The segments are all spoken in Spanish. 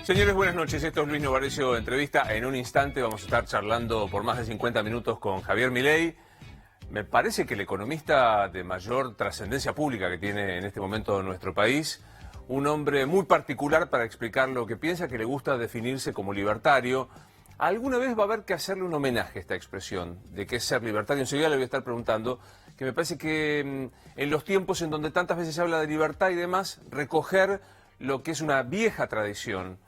Señores, buenas noches. Esto es Luis Novarecio Entrevista. En un instante vamos a estar charlando por más de 50 minutos con Javier Milei. Me parece que el economista de mayor trascendencia pública que tiene en este momento nuestro país, un hombre muy particular para explicar lo que piensa, que le gusta definirse como libertario. Alguna vez va a haber que hacerle un homenaje a esta expresión de qué es ser libertario. Enseguida le voy a estar preguntando, que me parece que en los tiempos en donde tantas veces se habla de libertad y demás, recoger lo que es una vieja tradición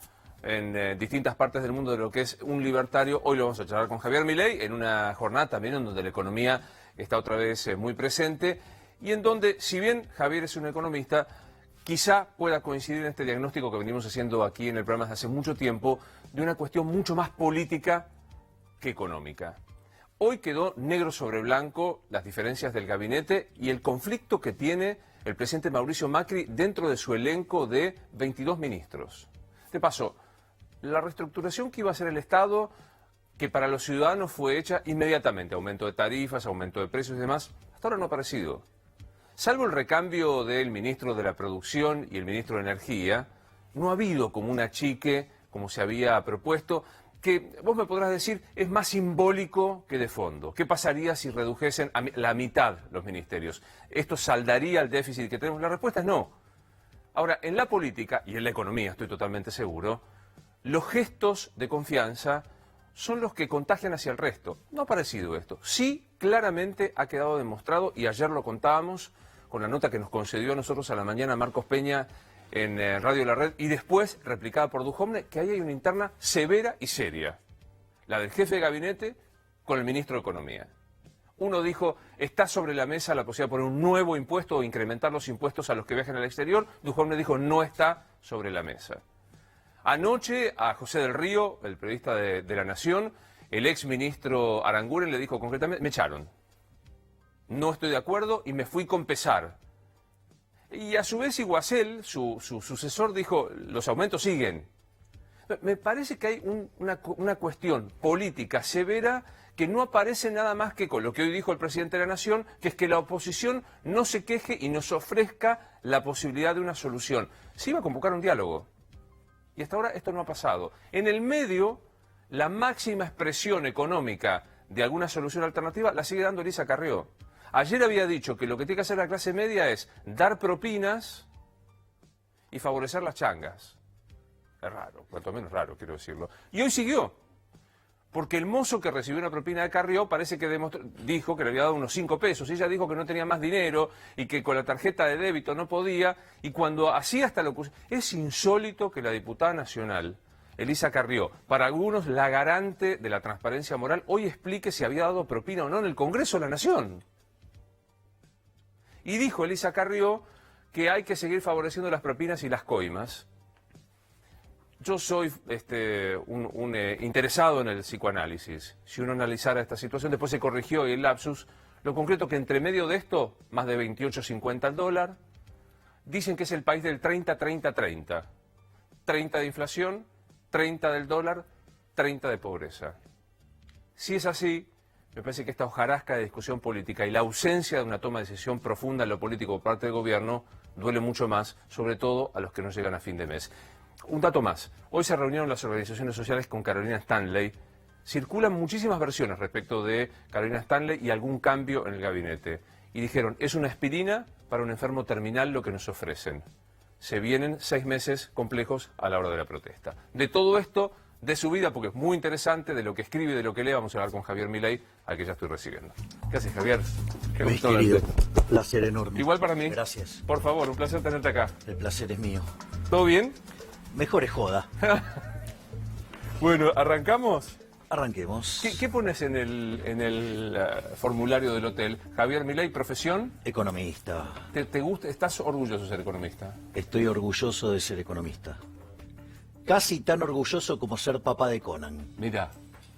en distintas partes del mundo de lo que es un libertario. Hoy lo vamos a charlar con Javier Milei en una jornada también en donde la economía está otra vez muy presente y en donde, si bien Javier es un economista, quizá pueda coincidir en este diagnóstico que venimos haciendo aquí en el programa desde hace mucho tiempo de una cuestión mucho más política que económica. Hoy quedó negro sobre blanco las diferencias del gabinete y el conflicto que tiene el presidente Mauricio Macri dentro de su elenco de 22 ministros. De paso, la reestructuración que iba a hacer el Estado, que para los ciudadanos fue hecha inmediatamente, aumento de tarifas, aumento de precios y demás, hasta ahora no ha aparecido. Salvo el recambio del ministro de la Producción y el ministro de Energía, no ha habido como un achique, como se había propuesto, que vos me podrás decir es más simbólico que de fondo. ¿Qué pasaría si redujesen a la mitad los ministerios? ¿Esto saldaría el déficit que tenemos? La respuesta es no. Ahora, en la política y en la economía, estoy totalmente seguro, los gestos de confianza son los que contagian hacia el resto. No ha parecido esto. Sí, claramente ha quedado demostrado, y ayer lo contábamos con la nota que nos concedió a nosotros a la mañana Marcos Peña en Radio La Red, y después replicada por Dujovne, que ahí hay una interna severa y seria. La del jefe de gabinete con el ministro de Economía. Uno dijo, está sobre la mesa la posibilidad de poner un nuevo impuesto o incrementar los impuestos a los que viajan al exterior. Dujovne dijo, no está sobre la mesa. Anoche a José del Río, el periodista de La Nación, el ex ministro Aranguren le dijo concretamente, me echaron. No estoy de acuerdo y me fui con pesar. Y a su vez Iguacel, su sucesor, dijo, los aumentos siguen. Me parece que hay una cuestión política severa que no aparece nada más que con lo que hoy dijo el presidente de la Nación, que es que la oposición no se queje y nos ofrezca la posibilidad de una solución. Se iba a convocar un diálogo. Y hasta ahora esto no ha pasado. En el medio, la máxima expresión económica de alguna solución alternativa la sigue dando Elisa Carrió. Ayer había dicho que lo que tiene que hacer la clase media es dar propinas y favorecer las changas. Es raro, cuanto menos raro, quiero decirlo. Y hoy siguió, porque el mozo que recibió una propina de Carrió parece que dijo que le había dado unos 5 pesos. Ella dijo que no tenía más dinero y que con la tarjeta de débito no podía. Y cuando hacía hasta lo que... Es insólito que la diputada nacional, Elisa Carrió, para algunos la garante de la transparencia moral, hoy explique si había dado propina o no en el Congreso de la Nación. Y dijo Elisa Carrió que hay que seguir favoreciendo las propinas y las coimas. Yo soy un interesado en el psicoanálisis. Si uno analizara esta situación, después se corrigió y el lapsus, lo concreto que entre medio de esto, más de 28.50 el dólar, dicen que es el país del 30-30-30. 30 de inflación, 30 del dólar, 30 de pobreza. Si es así, me parece que esta hojarasca de discusión política y la ausencia de una toma de decisión profunda en lo político por parte del gobierno duele mucho más, sobre todo a los que no llegan a fin de mes. Un dato más. Hoy se reunieron las organizaciones sociales con Carolina Stanley. Circulan muchísimas versiones respecto de Carolina Stanley y algún cambio en el gabinete. Y dijeron, es una aspirina para un enfermo terminal lo que nos ofrecen. Se vienen 6 meses complejos a la hora de la protesta. De todo esto, de su vida, porque es muy interesante, de lo que escribe y de lo que lee, vamos a hablar con Javier Milei, al que ya estoy recibiendo. ¿Qué haces, Javier? Qué Luis, querido, placer enorme. Igual para mí. Gracias. Por favor, un placer tenerte acá. El placer es mío. ¿Todo bien? Mejor es joda. Bueno, ¿arrancamos? Arranquemos. ¿Qué pones en el formulario del hotel? Javier Milei, profesión. Economista. ¿Te gusta? ¿Estás orgulloso de ser economista? Estoy orgulloso de ser economista. Casi tan orgulloso como ser papá de Conan. Mira,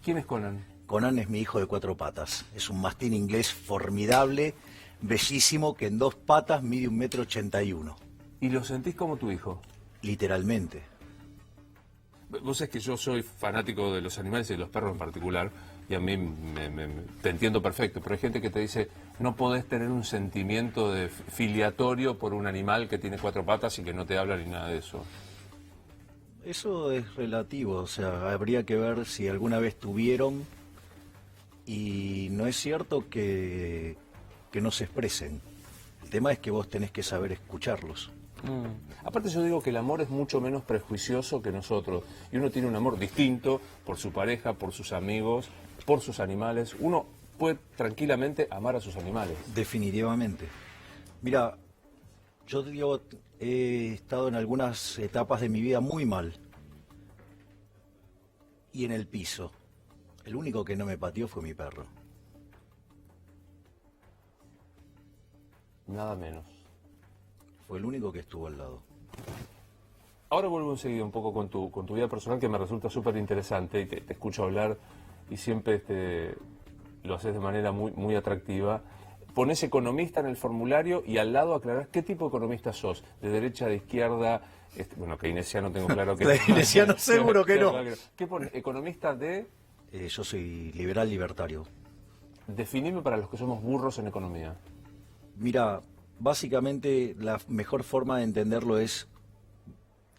¿quién es Conan? Conan es mi hijo de 4 patas. Es un mastín inglés formidable, bellísimo, que en 2 patas mide 1,81 m. ¿Y lo sentís como tu hijo? Literalmente. Vos sabés que yo soy fanático de los animales y de los perros en particular, y a mí te entiendo perfecto, pero hay gente que te dice, no podés tener un sentimiento de filiatorio por un animal que tiene 4 patas y que no te habla ni nada de eso. Eso es relativo, o sea, habría que ver si alguna vez tuvieron, y no es cierto que no se expresen. El tema es que vos tenés que saber escucharlos. Aparte yo digo que el amor es mucho menos prejuicioso que nosotros. Y uno tiene un amor distinto por su pareja, por sus amigos, por sus animales. Uno puede tranquilamente amar a sus animales. Definitivamente. Mira, yo te digo, he estado en algunas etapas de mi vida muy mal. Y en el piso. El único que no me pateó fue mi perro. Nada menos. Fue el único que estuvo al lado. Ahora vuelvo enseguida un poco con tu vida personal, que me resulta súper interesante, y te escucho hablar y siempre lo haces de manera muy, muy atractiva. Pones economista en el formulario y al lado aclarás qué tipo de economista sos, de derecha, de izquierda, bueno, keynesiano tengo claro que... Keynesiano seguro que no. ¿Qué pones? Economista de... Yo soy liberal libertario. Definime para los que somos burros en economía. Mira, básicamente la mejor forma de entenderlo es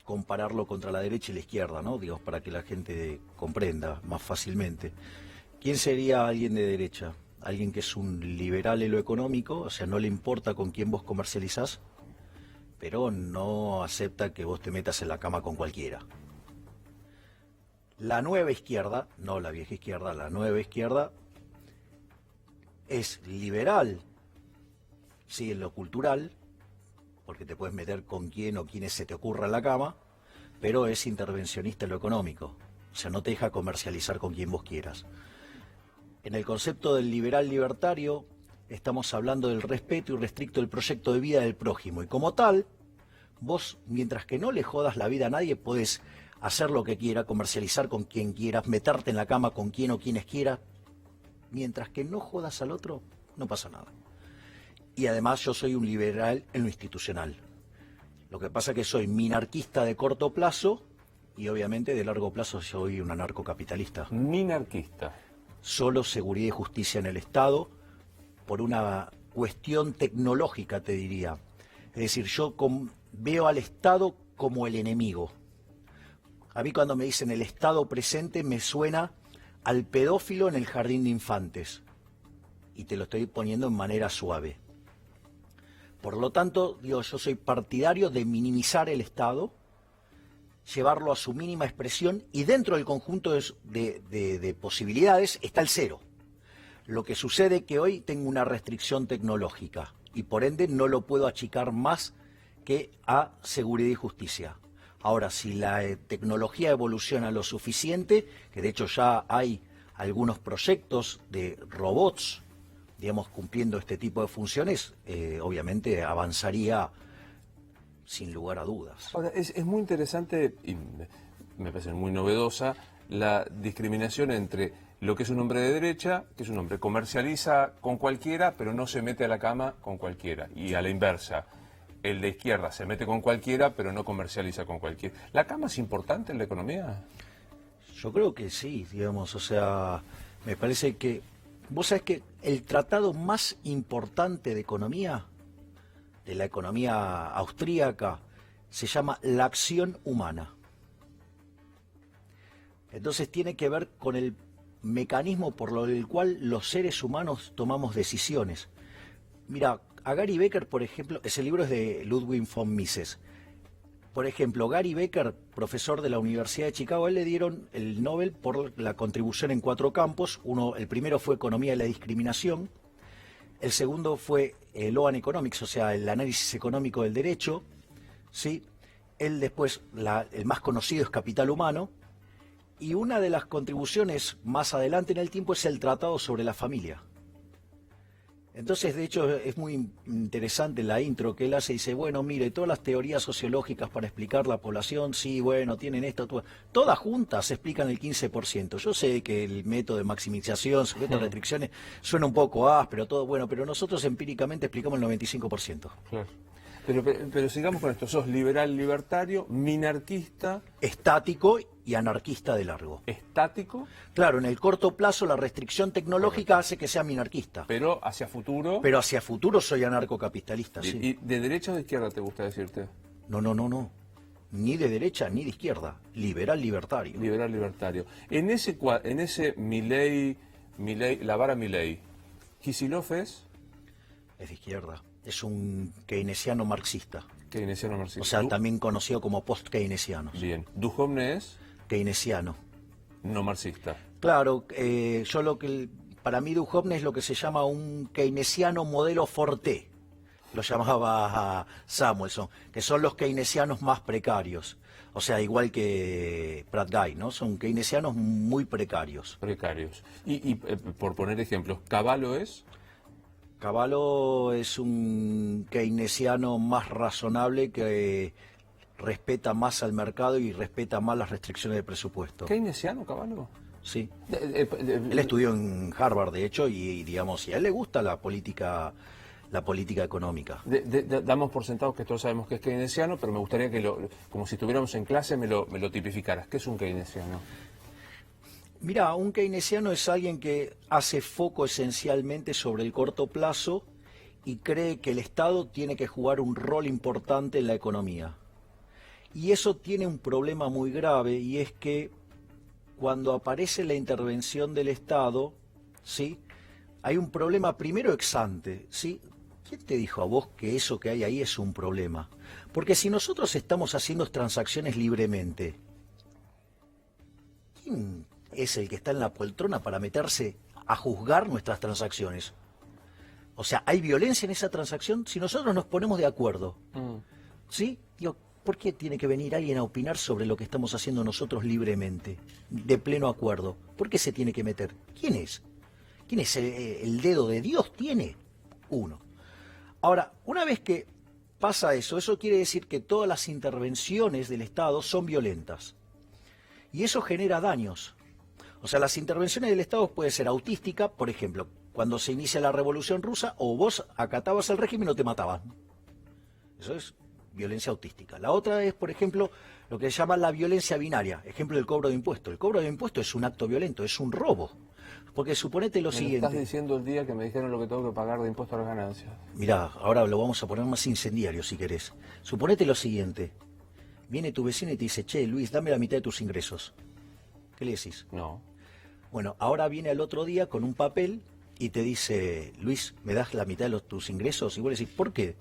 compararlo contra la derecha y la izquierda, ¿no? Digo, para que la gente comprenda más fácilmente. ¿Quién sería alguien de derecha? Alguien que es un liberal en lo económico, o sea, no le importa con quién vos comercializás, pero no acepta que vos te metas en la cama con cualquiera. La nueva izquierda, no la vieja izquierda, la nueva izquierda es liberal, sí, en lo cultural, porque te puedes meter con quién o quienes se te ocurra en la cama, pero es intervencionista en lo económico, o sea, no te deja comercializar con quien vos quieras. En el concepto del liberal libertario estamos hablando del respeto irrestricto del proyecto de vida del prójimo, y como tal, vos, mientras que no le jodas la vida a nadie, podés hacer lo que quiera, comercializar con quien quieras, meterte en la cama con quien o quienes quieras, mientras que no jodas al otro, no pasa nada. Y además yo soy un liberal en lo institucional. Lo que pasa es que soy minarquista de corto plazo y obviamente de largo plazo soy un anarcocapitalista. Minarquista. Solo seguridad y justicia en el Estado por una cuestión tecnológica, te diría. Es decir, yo veo al Estado como el enemigo. A mí cuando me dicen el Estado presente me suena al pedófilo en el jardín de infantes. Y te lo estoy poniendo en manera suave. Por lo tanto, digo, yo soy partidario de minimizar el Estado, llevarlo a su mínima expresión, y dentro del conjunto de posibilidades está el cero. Lo que sucede es que hoy tengo una restricción tecnológica y por ende no lo puedo achicar más que a seguridad y justicia. Ahora, si la tecnología evoluciona lo suficiente, que de hecho ya hay algunos proyectos de robots, digamos, cumpliendo este tipo de funciones, obviamente avanzaría sin lugar a dudas. Ahora, es muy interesante y me parece muy novedosa la discriminación entre lo que es un hombre de derecha, que es un hombre que comercializa con cualquiera, pero no se mete a la cama con cualquiera, y a la inversa. El de izquierda se mete con cualquiera, pero no comercializa con cualquiera. ¿La cama es importante en la economía? Yo creo que sí, digamos, o sea, me parece que... Vos sabés que el tratado más importante de economía, de la economía austríaca, se llama La acción humana. Entonces tiene que ver con el mecanismo por el cual los seres humanos tomamos decisiones. Mira, a Gary Becker, por ejemplo, ese libro es de Ludwig von Mises. Por ejemplo, Gary Becker, profesor de la Universidad de Chicago, a él le dieron el Nobel por la contribución en 4 campos. El primero fue Economía de la Discriminación, el segundo fue Law and Economics, o sea, el análisis económico del derecho, ¿sí? Él después, el más conocido es Capital Humano, y una de las contribuciones más adelante en el tiempo es el Tratado sobre la Familia. Entonces, de hecho, es muy interesante la intro que él hace. Dice, bueno, mire, todas las teorías sociológicas para explicar la población, sí, bueno, tienen esto, todas juntas explican el 15%. Yo sé que el método de maximización, sujeto a restricciones, suena un poco áspero, todo bueno, pero nosotros empíricamente explicamos el 95%. Claro. Pero sigamos con esto. Sos liberal libertario, minarquista. Estático y anarquista de largo. Estático. Claro, en el corto plazo la restricción tecnológica hace que sea minarquista. Pero hacia futuro. Pero hacia futuro soy anarcocapitalista, sí. ¿Y de derecha o de izquierda te gusta decirte? No. ni de derecha ni de izquierda, liberal libertario. Liberal libertario. En ese Milei, la vara Milei, ¿Kicillof es? Es de izquierda, es un keynesiano marxista. Keynesiano marxista. O sea, también conocido como post-keynesianos. Bien. ¿Duhovne es? Keynesiano. No marxista. Claro, para mí Duhovne es lo que se llama un keynesiano modelo Forte, lo llamaba Samuelson, que son los keynesianos más precarios. O sea, igual que Pratt Guy, ¿no? Son keynesianos muy precarios. Precarios. Y por poner ejemplos, ¿Cavallo es? Cavallo es un keynesiano más razonable que respeta más al mercado y respeta más las restricciones de presupuesto. ¿Keynesiano, Cavallo? Sí. Él estudió en Harvard, de hecho, y digamos, y a él le gusta la política económica. Damos por sentado que todos sabemos que es keynesiano, pero me gustaría que, como si estuviéramos en clase, me lo tipificaras. ¿Qué es un keynesiano? Mira, un keynesiano es alguien que hace foco esencialmente sobre el corto plazo y cree que el Estado tiene que jugar un rol importante en la economía. Y eso tiene un problema muy grave, y es que cuando aparece la intervención del Estado, ¿sí?, hay un problema primero ex ante, ¿sí? ¿Quién te dijo a vos que eso que hay ahí es un problema? Porque si nosotros estamos haciendo transacciones libremente, ¿quién es el que está en la poltrona para meterse a juzgar nuestras transacciones? O sea, ¿hay violencia en esa transacción? Si nosotros nos ponemos de acuerdo, ¿sí? Digo, ¿por qué tiene que venir alguien a opinar sobre lo que estamos haciendo nosotros libremente, de pleno acuerdo? ¿Por qué se tiene que meter? ¿Quién es? ¿Quién es? ¿El dedo de Dios tiene? Uno. Ahora, una vez que pasa eso quiere decir que todas las intervenciones del Estado son violentas. Y eso genera daños. O sea, las intervenciones del Estado pueden ser autísticas, por ejemplo, cuando se inicia la Revolución Rusa, o vos acatabas el régimen o te mataban. Eso es violencia autística. La otra es, por ejemplo, lo que se llama la violencia binaria. Ejemplo, el cobro de impuestos. El cobro de impuestos es un acto violento, es un robo. Porque suponete lo siguiente. Estás diciendo el día que me dijeron lo que tengo que pagar de impuesto a las ganancias. Mirá, ahora lo vamos a poner más incendiario si querés. Suponete lo siguiente. Viene tu vecino y te dice, che, Luis, dame la mitad de tus ingresos. ¿Qué le decís? No. Bueno, ahora viene al otro día con un papel y te dice, Luis, ¿me das la mitad de tus ingresos? Y vos le decís, ¿por qué?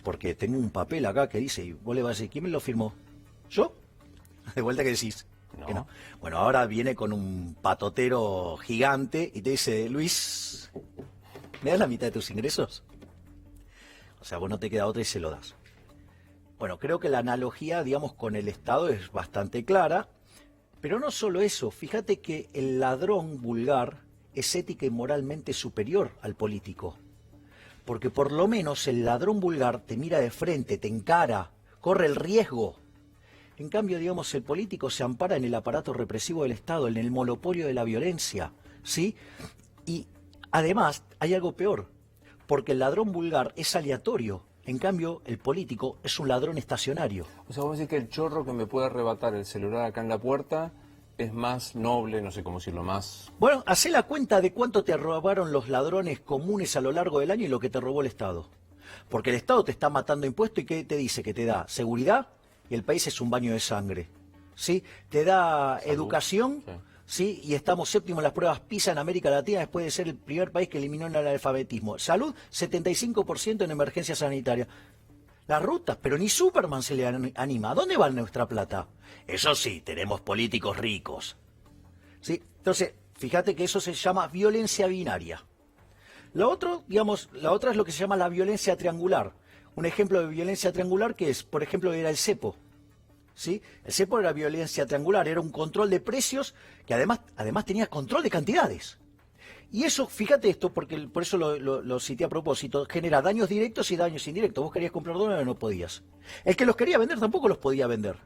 Porque tengo un papel acá que dice, y vos le vas a decir, ¿quién me lo firmó? ¿Yo? De vuelta que decís. No. Que no. Bueno, ahora viene con un patotero gigante y te dice, Luis, ¿me das la mitad de tus ingresos? O sea, vos no te queda otra y se lo das. Bueno, creo que la analogía, digamos, con el Estado es bastante clara, pero no solo eso. Fíjate que el ladrón vulgar es ética y moralmente superior al político. Porque por lo menos el ladrón vulgar te mira de frente, te encara, corre el riesgo. En cambio, digamos, el político se ampara en el aparato represivo del Estado, en el monopolio de la violencia, ¿sí? Y además hay algo peor, porque el ladrón vulgar es aleatorio. En cambio, el político es un ladrón estacionario. O sea, vos decís que el chorro que me puede arrebatar el celular acá en la puerta es más noble, no sé cómo decirlo, más... Bueno, hacé la cuenta de cuánto te robaron los ladrones comunes a lo largo del año y lo que te robó el Estado. Porque el Estado te está matando impuestos y ¿qué te dice? Que te da seguridad y el país es un baño de sangre. ¿Sí? Te da salud, educación, ¿sí? Y estamos séptimos en las pruebas PISA en América Latina después de ser el primer país que eliminó el analfabetismo. Salud, 75% en emergencia sanitaria. Las rutas, pero ni Superman se le anima. ¿A dónde va nuestra plata? Eso sí, tenemos políticos ricos. ¿Sí? Entonces, fíjate que eso se llama violencia binaria. La otra es lo que se llama la violencia triangular. Un ejemplo de violencia triangular que es, por ejemplo, era el cepo. ¿Sí? El cepo era violencia triangular, era un control de precios que además tenía control de cantidades. Y eso, fíjate esto, porque por eso lo cité a propósito, genera daños directos y daños indirectos. Vos querías comprar dólares, no podías. El que los quería vender tampoco los podía vender,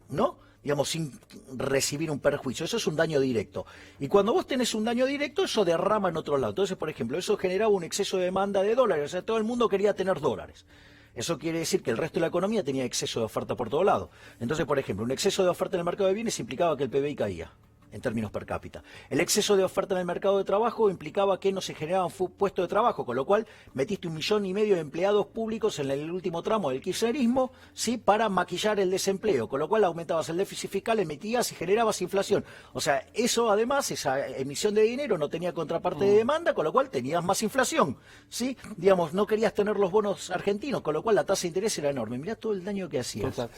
¿no? Digamos, sin recibir un perjuicio. Eso es un daño directo. Y cuando vos tenés un daño directo, eso derrama en otro lado. Entonces, por ejemplo, eso generaba un exceso de demanda de dólares. O sea, todo el mundo quería tener dólares. Eso quiere decir que el resto de la economía tenía exceso de oferta por todo lado. Entonces, por ejemplo, un exceso de oferta en el mercado de bienes implicaba que el PBI caía. en términos per cápita. El exceso de oferta en el mercado de trabajo implicaba que no se generaban puestos de trabajo, con lo cual metiste 1,5 millones de empleados públicos en el último tramo del kirchnerismo, ¿sí?, para maquillar el desempleo, con lo cual aumentabas el déficit fiscal, emitías y generabas inflación. O sea, eso además, esa emisión de dinero no tenía contraparte de demanda, con lo cual tenías más inflación, ¿sí? Digamos, no querías tener los bonos argentinos, con lo cual la tasa de interés era enorme. Mirá todo el daño que hacías. Total.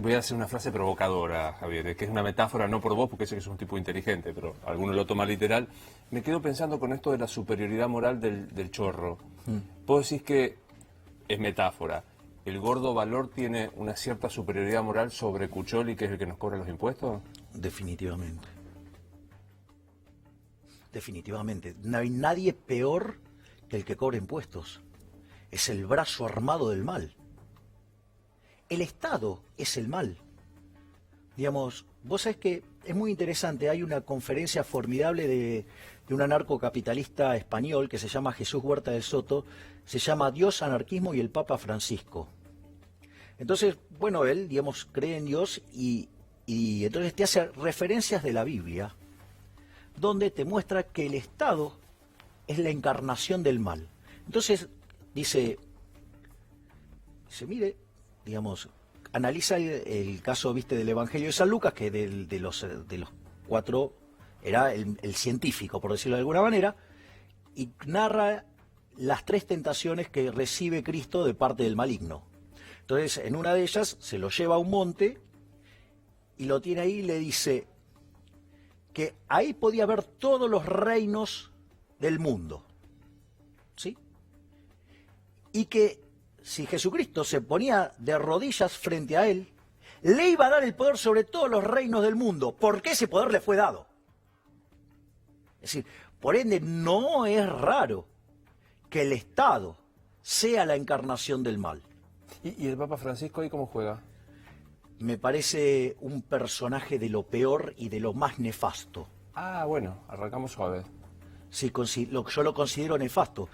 Voy a hacer una frase provocadora, Javier, que es una metáfora, no por vos, porque sé que es un tipo inteligente, pero alguno lo toma literal. Me quedo pensando con esto de la superioridad moral del chorro. Vos decís que es metáfora. ¿El gordo Valor tiene una cierta superioridad moral sobre Cuccioli, que es el que nos cobra los impuestos? Definitivamente. Definitivamente. No hay nadie peor que el que cobra impuestos. Es el brazo armado del mal. El Estado es el mal. Digamos, vos sabés que es muy interesante, hay una conferencia formidable de un anarcocapitalista español que se llama Jesús Huerta del Soto, se llama Dios, Anarquismo y el Papa Francisco. Entonces, bueno, él, digamos, cree en Dios y entonces te hace referencias de la Biblia, donde te muestra que el Estado es la encarnación del mal. Entonces, dice, mire, digamos, analiza el caso, viste, del Evangelio de San Lucas, que de los 4 era el científico, por decirlo de alguna manera, y narra las 3 tentaciones que recibe Cristo de parte del maligno. Entonces, en una de ellas se lo lleva a un monte y lo tiene ahí y le dice que ahí podía haber todos los reinos del mundo, ¿sí? Y que si Jesucristo se ponía de rodillas frente a él, le iba a dar el poder sobre todos los reinos del mundo, porque ese poder le fue dado. Es decir, por ende, no es raro que el Estado sea la encarnación del mal. ¿Y el Papa Francisco ahí cómo juega? Me parece un personaje de lo peor y de lo más nefasto. Ah, bueno, arrancamos suave. Sí, yo lo considero nefasto.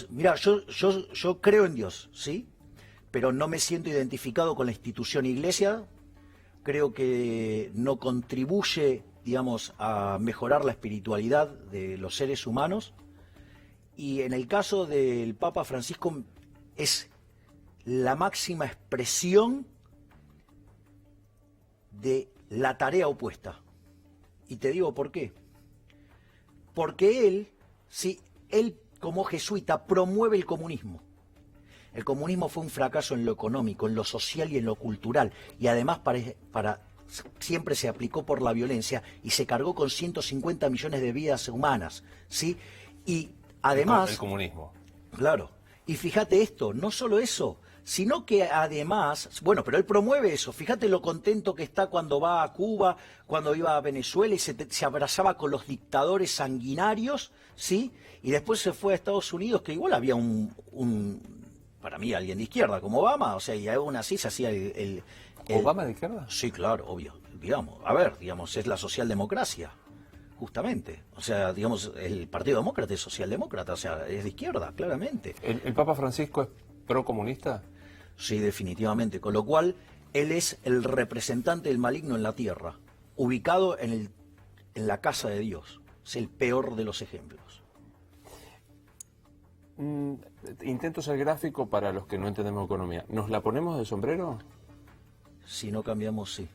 Mirá, yo creo en Dios, ¿sí? Pero no me siento identificado con la institución Iglesia. Creo que no contribuye, digamos, a mejorar la espiritualidad de los seres humanos. Y en el caso del Papa Francisco es la máxima expresión de la tarea opuesta. Y te digo por qué. Porque él como jesuita promueve el comunismo. El comunismo fue un fracaso en lo económico, en lo social y en lo cultural. Y además siempre se aplicó por la violencia y se cargó con 150 millones de vidas humanas, ¿sí? Y además... El comunismo. Claro. Y fíjate esto, no solo eso, sino que además, bueno, pero él promueve eso. Fíjate lo contento que está cuando va a Cuba, cuando iba a Venezuela y se abrazaba con los dictadores sanguinarios, ¿sí? Y después se fue a Estados Unidos, que igual había para mí, alguien de izquierda como Obama, o sea, y aún así se hacía ¿Obama de izquierda? Sí, claro, obvio. Digamos, es la socialdemocracia, justamente. O sea, digamos, el Partido Demócrata es socialdemócrata, o sea, es de izquierda, claramente. ¿El Papa Francisco es procomunista? Sí, definitivamente. Con lo cual, él es el representante del maligno en la tierra, ubicado en la casa de Dios. Es el peor de los ejemplos. Intento ser gráfico para los que no entendemos economía. ¿Nos la ponemos de sombrero? Si no cambiamos, sí.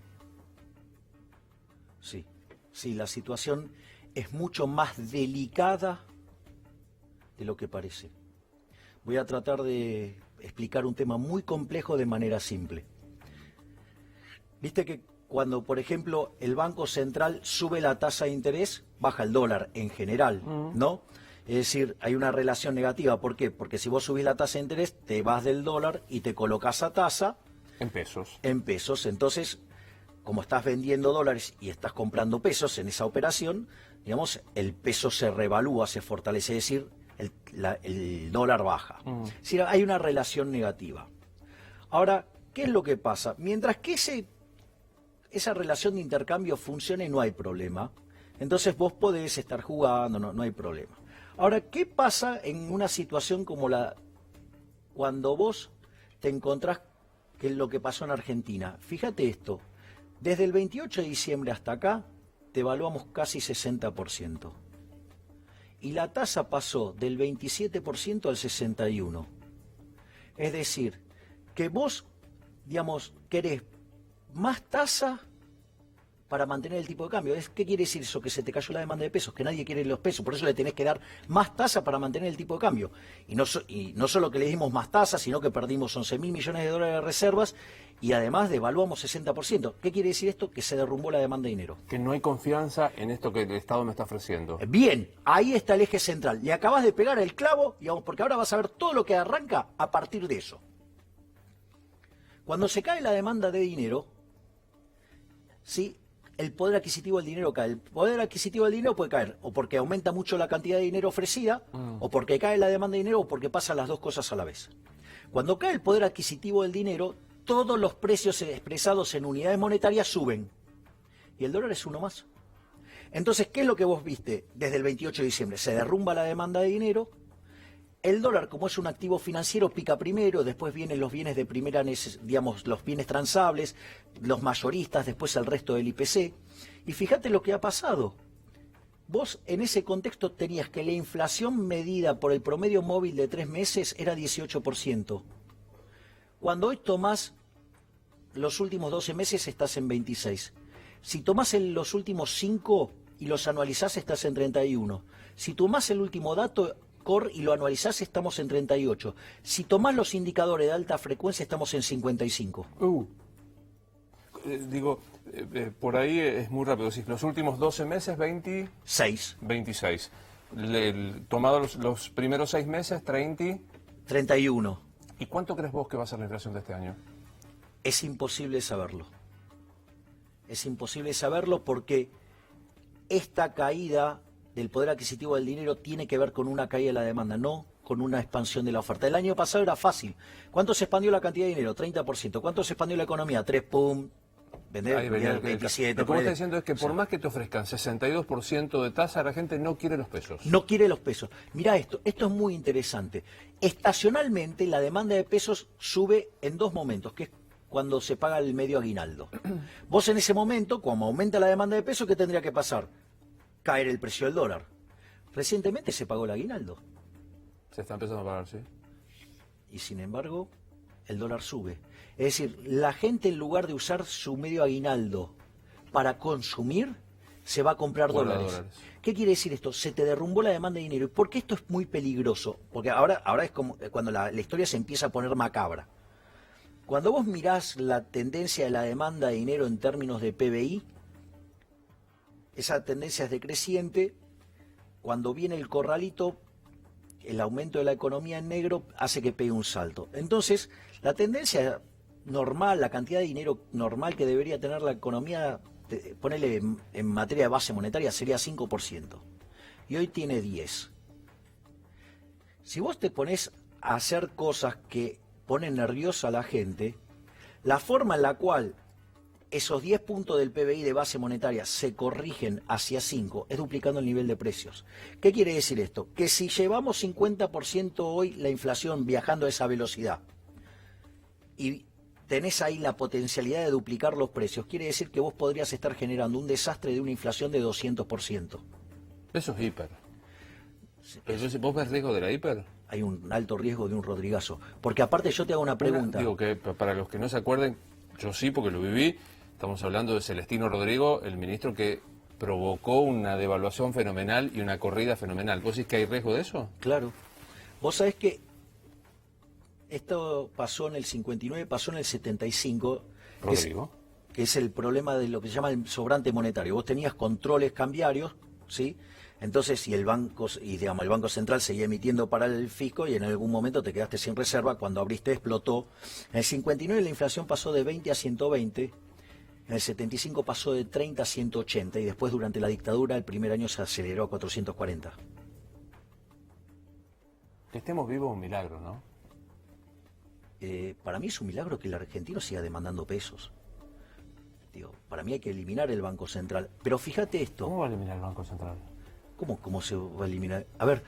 Sí, la situación es mucho más delicada de lo que parece. Voy a tratar de explicar un tema muy complejo de manera simple. Viste que cuando, por ejemplo, el Banco Central sube la tasa de interés, baja el dólar en general, ¿no? Es decir, hay una relación negativa. ¿Por qué? Porque si vos subís la tasa de interés, te vas del dólar y te colocas a tasa... En pesos. En pesos. Entonces, como estás vendiendo dólares y estás comprando pesos en esa operación, digamos, el peso se revalúa, se fortalece, es decir, el dólar baja. Es decir, hay una relación negativa. Ahora, ¿qué es lo que pasa? Mientras que esa relación de intercambio funcione, no hay problema. Entonces vos podés estar jugando, no hay problema. Ahora, ¿qué pasa en una situación como cuando vos te encontrás que es lo que pasó en Argentina? Fíjate esto, desde el 28 de diciembre hasta acá devaluamos casi 60%. Y la tasa pasó del 27% al 61%. Es decir, que vos, digamos, querés más tasa para mantener el tipo de cambio. ¿Qué quiere decir eso? Que se te cayó la demanda de pesos, que nadie quiere los pesos, por eso le tenés que dar más tasa para mantener el tipo de cambio. Y no solo que le dimos más tasa, sino que perdimos 11.000 millones de dólares de reservas y además devaluamos 60%. ¿Qué quiere decir esto? Que se derrumbó la demanda de dinero. Que no hay confianza en esto que el Estado me está ofreciendo. Bien, ahí está el eje central. Le acabas de pegar el clavo, digamos, porque ahora vas a ver todo lo que arranca a partir de eso. Cuando se cae la demanda de dinero, ¿sí?, el poder adquisitivo del dinero cae. El poder adquisitivo del dinero puede caer o porque aumenta mucho la cantidad de dinero ofrecida, o porque cae la demanda de dinero, o porque pasan las dos cosas a la vez. Cuando cae el poder adquisitivo del dinero, todos los precios expresados en unidades monetarias suben. Y el dólar es uno más. Entonces, ¿qué es lo que vos viste desde el 28 de diciembre? Se derrumba la demanda de dinero. El dólar, como es un activo financiero, pica primero, después vienen los bienes de primera necesidad, digamos, los bienes transables, los mayoristas, después el resto del IPC. Y fíjate lo que ha pasado. Vos en ese contexto tenías que la inflación medida por el promedio móvil de 3 meses era 18%. Cuando hoy tomás los últimos 12 meses estás en 26. Si tomás los últimos 5 y los anualizás estás en 31. Si tomás el último dato core y lo anualizás estamos en 38. Si tomás los indicadores de alta frecuencia estamos en 55. Por ahí es muy rápido. Si los últimos 12 meses, 26. Tomado los primeros 6 meses, 31. ¿Y cuánto crees vos que va a ser la inflación de este año? Es imposible saberlo. Es imposible saberlo porque esta caída del poder adquisitivo del dinero tiene que ver con una caída de la demanda, no con una expansión de la oferta. El año pasado era fácil. ¿Cuánto se expandió la cantidad de dinero? 30%. ¿Cuánto se expandió la economía? 3, pum. Vender, Ahí venía 27. Lo que vos estás diciendo es que por más que te ofrezcan 62% de tasa, la gente no quiere los pesos. No quiere los pesos. Mirá esto es muy interesante. Estacionalmente la demanda de pesos sube en 2 momentos, que es cuando se paga el medio aguinaldo. Vos en ese momento, como aumenta la demanda de pesos, ¿qué tendría que pasar? Caer el precio del dólar. Recientemente se pagó el aguinaldo. Se está empezando a pagar, sí. Y sin embargo, el dólar sube. Es decir, la gente en lugar de usar su medio aguinaldo para consumir, se va a comprar dólares. ¿Qué quiere decir esto? Se te derrumbó la demanda de dinero. ¿Y por qué esto es muy peligroso? Porque ahora es como cuando la historia se empieza a poner macabra. Cuando vos mirás la tendencia de la demanda de dinero en términos de PBI, esa tendencia es decreciente. Cuando viene el corralito, el aumento de la economía en negro hace que pegue un salto. Entonces, la tendencia normal, la cantidad de dinero normal que debería tener la economía, ponele en materia de base monetaria, sería 5%. Y hoy tiene 10%. Si vos te pones a hacer cosas que ponen nerviosa a la gente, la forma en la cual esos 10 puntos del PBI de base monetaria se corrigen hacia 5 es duplicando el nivel de precios. ¿Qué quiere decir esto? Que si llevamos 50% hoy la inflación viajando a esa velocidad y tenés ahí la potencialidad de duplicar los precios, quiere decir que vos podrías estar generando un desastre de una inflación de 200%. Eso es hiper. Entonces, ¿vos ves riesgo de la hiper? Hay un alto riesgo de un Rodrigazo. Porque aparte yo te hago una pregunta. Digo que para los que no se acuerden, yo sí, porque lo viví. Estamos hablando de Celestino Rodrigo, el ministro que provocó una devaluación fenomenal y una corrida fenomenal. ¿Vos decís que hay riesgo de eso? Claro. Vos sabés que esto pasó en el 59, pasó en el 75. Rodrigo. Que es el problema de lo que se llama el sobrante monetario. Vos tenías controles cambiarios, ¿sí? Entonces, el Banco Central seguía emitiendo para el fisco y en algún momento te quedaste sin reserva. Cuando abriste explotó. En el 59 la inflación pasó de 20 a 120. En el 75 pasó de 30 a 180 y después durante la dictadura el primer año se aceleró a 440. Que estemos vivos es un milagro, ¿no? Para mí es un milagro que el argentino siga demandando pesos. Digo, para mí hay que eliminar el Banco Central. Pero fíjate esto. ¿Cómo va a eliminar el Banco Central? ¿Cómo se va a eliminar? A ver,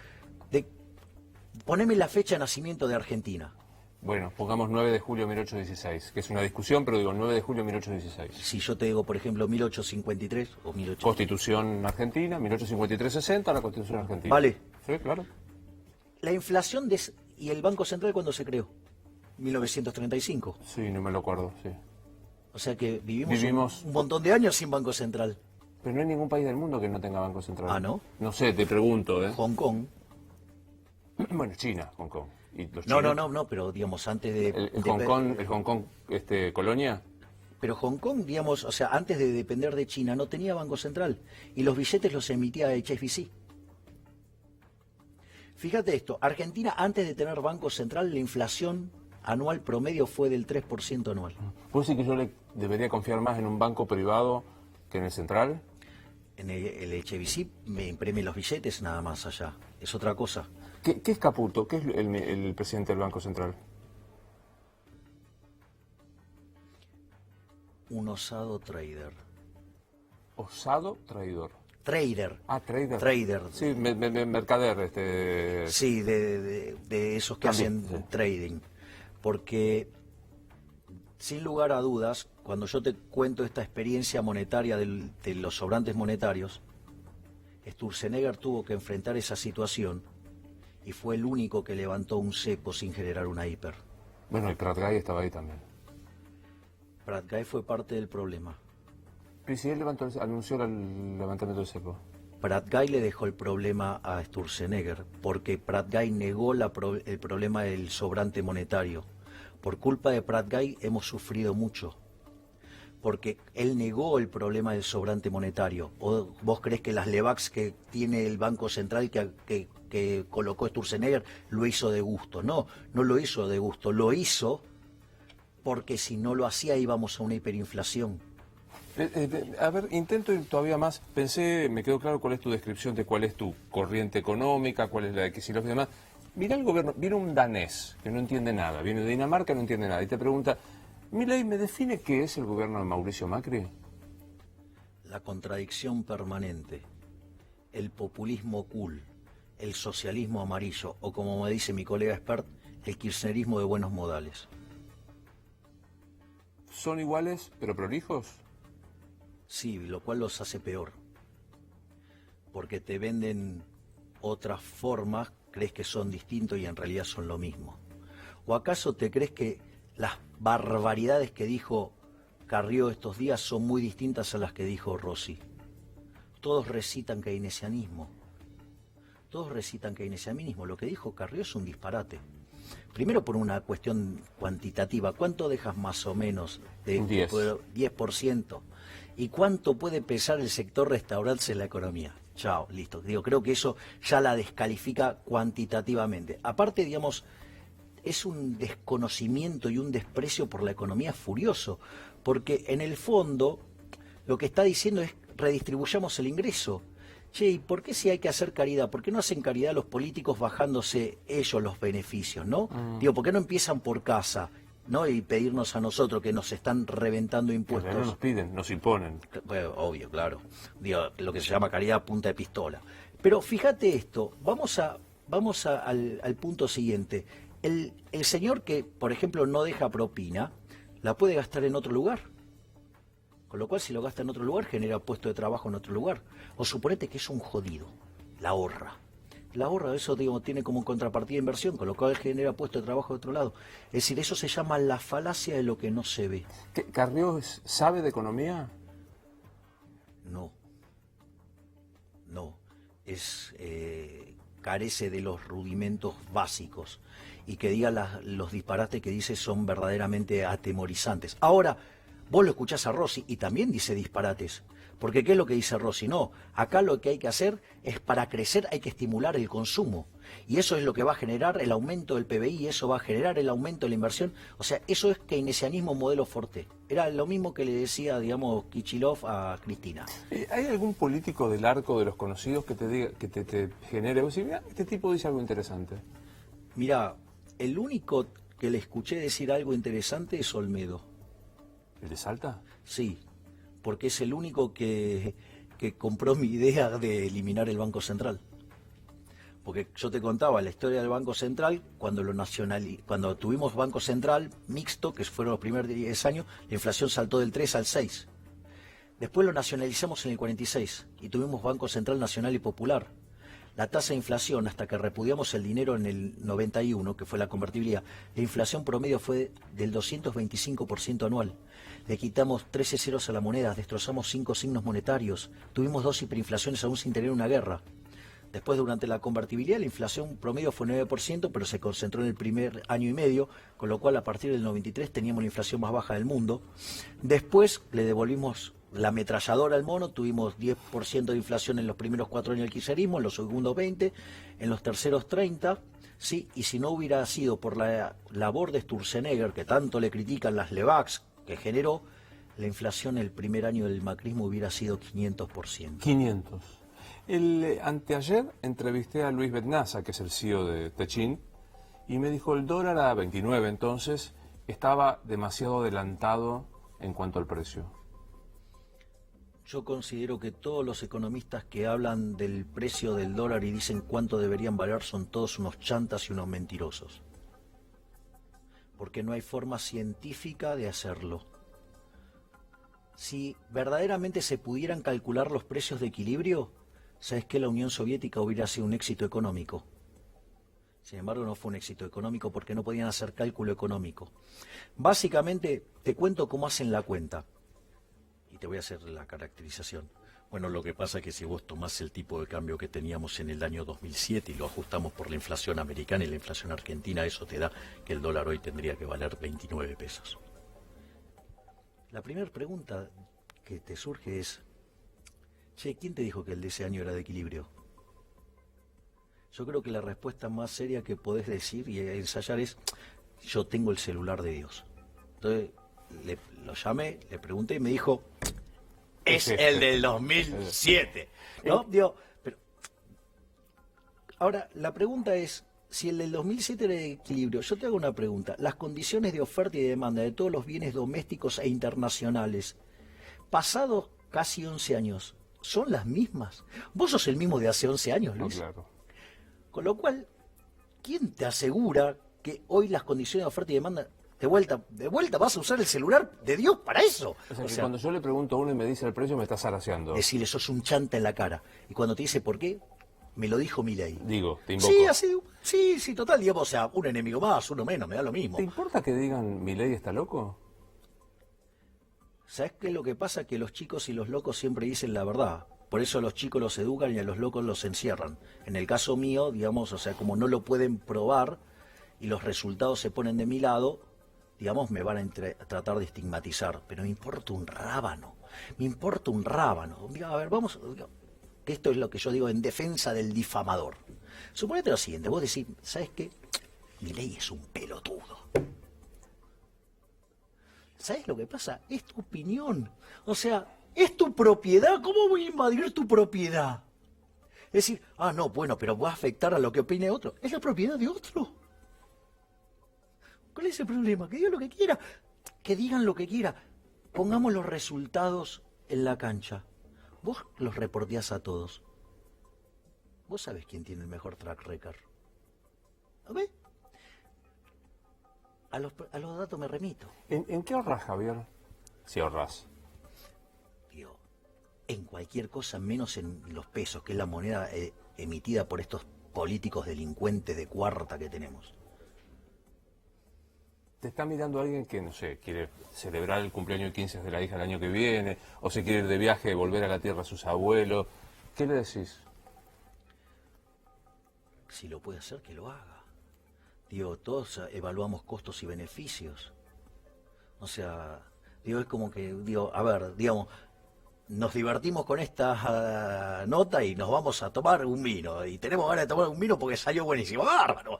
poneme la fecha de nacimiento de Argentina. Bueno, pongamos 9 de julio de 1816, que es una discusión, pero digo 9 de julio de 1816. Si yo te digo, por ejemplo, 1853 o 18... Constitución argentina, 1853-60, la Constitución argentina. Vale. Sí, claro. La inflación y el Banco Central, ¿cuándo se creó? 1935. Sí, no me lo acuerdo, sí. O sea que vivimos un montón de años sin Banco Central. Pero no hay ningún país del mundo que no tenga Banco Central. Ah, ¿no? No sé, te pregunto, ¿eh? Hong Kong. Bueno, China, Hong Kong. ¿Y los No, chinos? pero digamos, antes de... ¿El Hong Kong colonia? Pero Hong Kong, digamos, o sea, antes de depender de China, no tenía Banco Central. Y los billetes los emitía HSBC. Fíjate esto, Argentina, antes de tener Banco Central, la inflación anual promedio fue del 3% anual. ¿Puedo decir que yo debería confiar más en un banco privado que en el central? En el HSBC me imprime los billetes nada más allá. Es otra cosa. ¿Qué es Caputo? ¿Qué es el presidente del Banco Central? Un osado trader. Osado traidor. Trader. Ah, trader. Trader. Sí, mercader. Sí, de esos que También, hacen sí. trading. Porque, sin lugar a dudas, cuando yo te cuento esta experiencia monetaria de los sobrantes monetarios, Sturzenegger tuvo que enfrentar esa situación y fue el único que levantó un cepo sin generar una hiper. Bueno, y Prat-Gay estaba ahí también. Prat-Gay fue parte del problema. ¿Y si él anunció el levantamiento del cepo? Prat-Gay le dejó el problema a Sturzenegger porque Prat-Gay negó el problema del sobrante monetario. Por culpa de Prat-Gay hemos sufrido mucho, porque él negó el problema del sobrante monetario. ¿O vos creés que las LEVAX que tiene el Banco Central que colocó Sturzenegger lo hizo de gusto? No, no lo hizo de gusto, lo hizo porque si no lo hacía íbamos a una hiperinflación. A ver, intento ir todavía más. Me quedó claro cuál es tu descripción de cuál es tu corriente económica, cuál es la de Kicillof y demás. Mira el gobierno, viene un danés que no entiende nada, viene de Dinamarca, no entiende nada, y te pregunta, Milei, ¿me define qué es el gobierno de Mauricio Macri? La contradicción permanente, el populismo cool, el socialismo amarillo, o como me dice mi colega expert, el kirchnerismo de buenos modales. ¿Son iguales, pero prolijos? Sí, lo cual los hace peor, porque te venden otras formas, crees que son distintos y en realidad son lo mismo. ¿O acaso te crees que las barbaridades que dijo Carrió estos días son muy distintas a las que dijo Rossi? Todos recitan keynesianismo. Todos recitan keynesianismo. Lo que dijo Carrió es un disparate. Primero por una cuestión cuantitativa. ¿Cuánto dejas más o menos? De 10%. ¿Y cuánto puede pesar el sector restaurantes en la economía? Chao, listo. Digo, creo que eso ya la descalifica cuantitativamente. Aparte, digamos, es un desconocimiento y un desprecio por la economía furioso, porque en el fondo lo que está diciendo es redistribuyamos el ingreso. Che, ¿y por qué si hay que hacer caridad? ¿Por qué no hacen caridad los políticos bajándose ellos los beneficios, no? Digo, ¿por qué no empiezan por casa, no? Y pedirnos a nosotros que nos están reventando impuestos. No nos piden, nos imponen. Bueno, obvio, claro. Digo, lo que se llama caridad a punta de pistola. Pero fíjate esto, vamos al punto siguiente. El señor que, por ejemplo, no deja propina, la puede gastar en otro lugar. Con lo cual, si lo gasta en otro lugar, genera puesto de trabajo en otro lugar. O suponete que es un jodido, la ahorra. La ahorra, eso digo, tiene como contrapartida inversión, con lo cual genera puesto de trabajo de otro lado. Es decir, eso se llama la falacia de lo que no se ve. ¿Carrió sabe de economía? No. Carece de los rudimentos básicos. Y que diga los disparates que dice son verdaderamente atemorizantes. Ahora, vos lo escuchás a Rossi y también dice disparates. Porque ¿qué es lo que dice Rossi? No, acá lo que hay que hacer es para crecer hay que estimular el consumo. Y eso es lo que va a generar el aumento del PBI, eso va a generar el aumento de la inversión. O sea, eso es keynesianismo modelo Forte. Era lo mismo que le decía, digamos, Kicillof a Cristina. ¿Hay algún político del arco de los conocidos que te diga, que te genere? Vos decís, mira, este tipo dice algo interesante. Mira, el único que le escuché decir algo interesante es Olmedo. ¿El de Salta? Sí, porque es el único que compró mi idea de eliminar el Banco Central. porque yo te contaba la historia del Banco Central, cuando cuando tuvimos Banco Central mixto, que fueron los primeros 10 años, la inflación saltó del 3 al 6. Después lo nacionalizamos en el 46 y tuvimos Banco Central Nacional y Popular. La tasa de inflación, hasta que repudiamos el dinero en el 91, que fue la convertibilidad, la inflación promedio fue del 225% anual. Le quitamos 13 ceros a la moneda, destrozamos 5 signos monetarios, tuvimos 2 hiperinflaciones aún sin tener una guerra. Después, durante la convertibilidad, la inflación promedio fue 9%, pero se concentró en el primer año y medio, con lo cual a partir del 93 teníamos la inflación más baja del mundo. Después le devolvimos la ametralladora al mono, tuvimos 10% de inflación en los primeros 4 años del kirchnerismo, en los segundos 20%, en los terceros 30%, sí, y si no hubiera sido por la labor de Sturzenegger, que tanto le critican las Levax que generó, la inflación el primer año del macrismo hubiera sido 500%. 500. Anteayer entrevisté a Luis Betnaza, que es el CEO de Techin, y me dijo el dólar a 29 entonces estaba demasiado adelantado en cuanto al precio. Yo considero que todos los economistas que hablan del precio del dólar y dicen cuánto deberían valer son todos unos chantas y unos mentirosos. Porque no hay forma científica de hacerlo. Si verdaderamente se pudieran calcular los precios de equilibrio, ¿sabes qué? La Unión Soviética hubiera sido un éxito económico. Sin embargo, no fue un éxito económico porque no podían hacer cálculo económico. Básicamente, te cuento cómo hacen la cuenta. Y te voy a hacer la caracterización. Bueno, lo que pasa es que si vos tomás el tipo de cambio que teníamos en el año 2007 y lo ajustamos por la inflación americana y la inflación argentina, eso te da que el dólar hoy tendría que valer 29 pesos. La primera pregunta que te surge es, che, ¿quién te dijo que el de ese año era de equilibrio? Yo creo que la respuesta más seria que podés decir y ensayar es, yo tengo el celular de Dios. Entonces, lo llamé, le pregunté y me dijo, es el del 2007. ¿No? Digo, pero ahora, la pregunta es, si el del 2007 era de equilibrio, yo te hago una pregunta. Las condiciones de oferta y de demanda de todos los bienes domésticos e internacionales, pasados casi 11 años, ¿son las mismas? Vos sos el mismo de hace 11 años, Luis. No, claro. Con lo cual, ¿quién te asegura que hoy las condiciones de oferta y demanda, de vuelta vas a usar el celular de Dios para eso? O sea, cuando yo le pregunto a uno y me dice el precio, me está zaraseando. Decirle, sos un chanta en la cara. Y cuando te dice por qué, me lo dijo Milei. Digo, te invoco. Sí, total, digamos, o sea, un enemigo más, uno menos, me da lo mismo. ¿Te importa que digan Milei está loco? ¿Sabes qué es lo que pasa? Que los chicos y los locos siempre dicen la verdad. Por eso a los chicos los educan y a los locos los encierran. En el caso mío, digamos, o sea, como no lo pueden probar y los resultados se ponen de mi lado, digamos, me van a tratar de estigmatizar. Pero me importa un rábano. Me importa un rábano. A ver, vamos, que esto es lo que yo digo en defensa del difamador. Suponete lo siguiente, vos decís, ¿sabes qué? Milei es un pelotudo. ¿Sabes lo que pasa? Es tu opinión. O sea, es tu propiedad. ¿Cómo voy a invadir tu propiedad? Es decir, no, bueno, pero va a afectar a lo que opine otro. Es la propiedad de otro. ¿Cuál es el problema? Que diga lo que quiera. Que digan lo que quiera. Pongamos los resultados en la cancha. Vos los reporteás a todos. Vos sabés quién tiene el mejor track record. ¿A ver? A los datos me remito. ¿En qué ahorras, Javier? Si ahorras. Digo, en cualquier cosa menos en los pesos, que es la moneda emitida por estos políticos delincuentes de cuarta que tenemos. Te está mirando alguien que, no sé, quiere celebrar el cumpleaños 15 de la hija el año que viene, o se quiere ir de viaje, volver a la tierra a sus abuelos. ¿Qué le decís? Si lo puede hacer, que lo haga. Digo, todos evaluamos costos y beneficios. O sea, digo, es como que, digo, a ver, digamos, nos divertimos con esta nota y nos vamos a tomar un vino. Y tenemos ganas de tomar un vino porque salió buenísimo. ¡Bárbaro!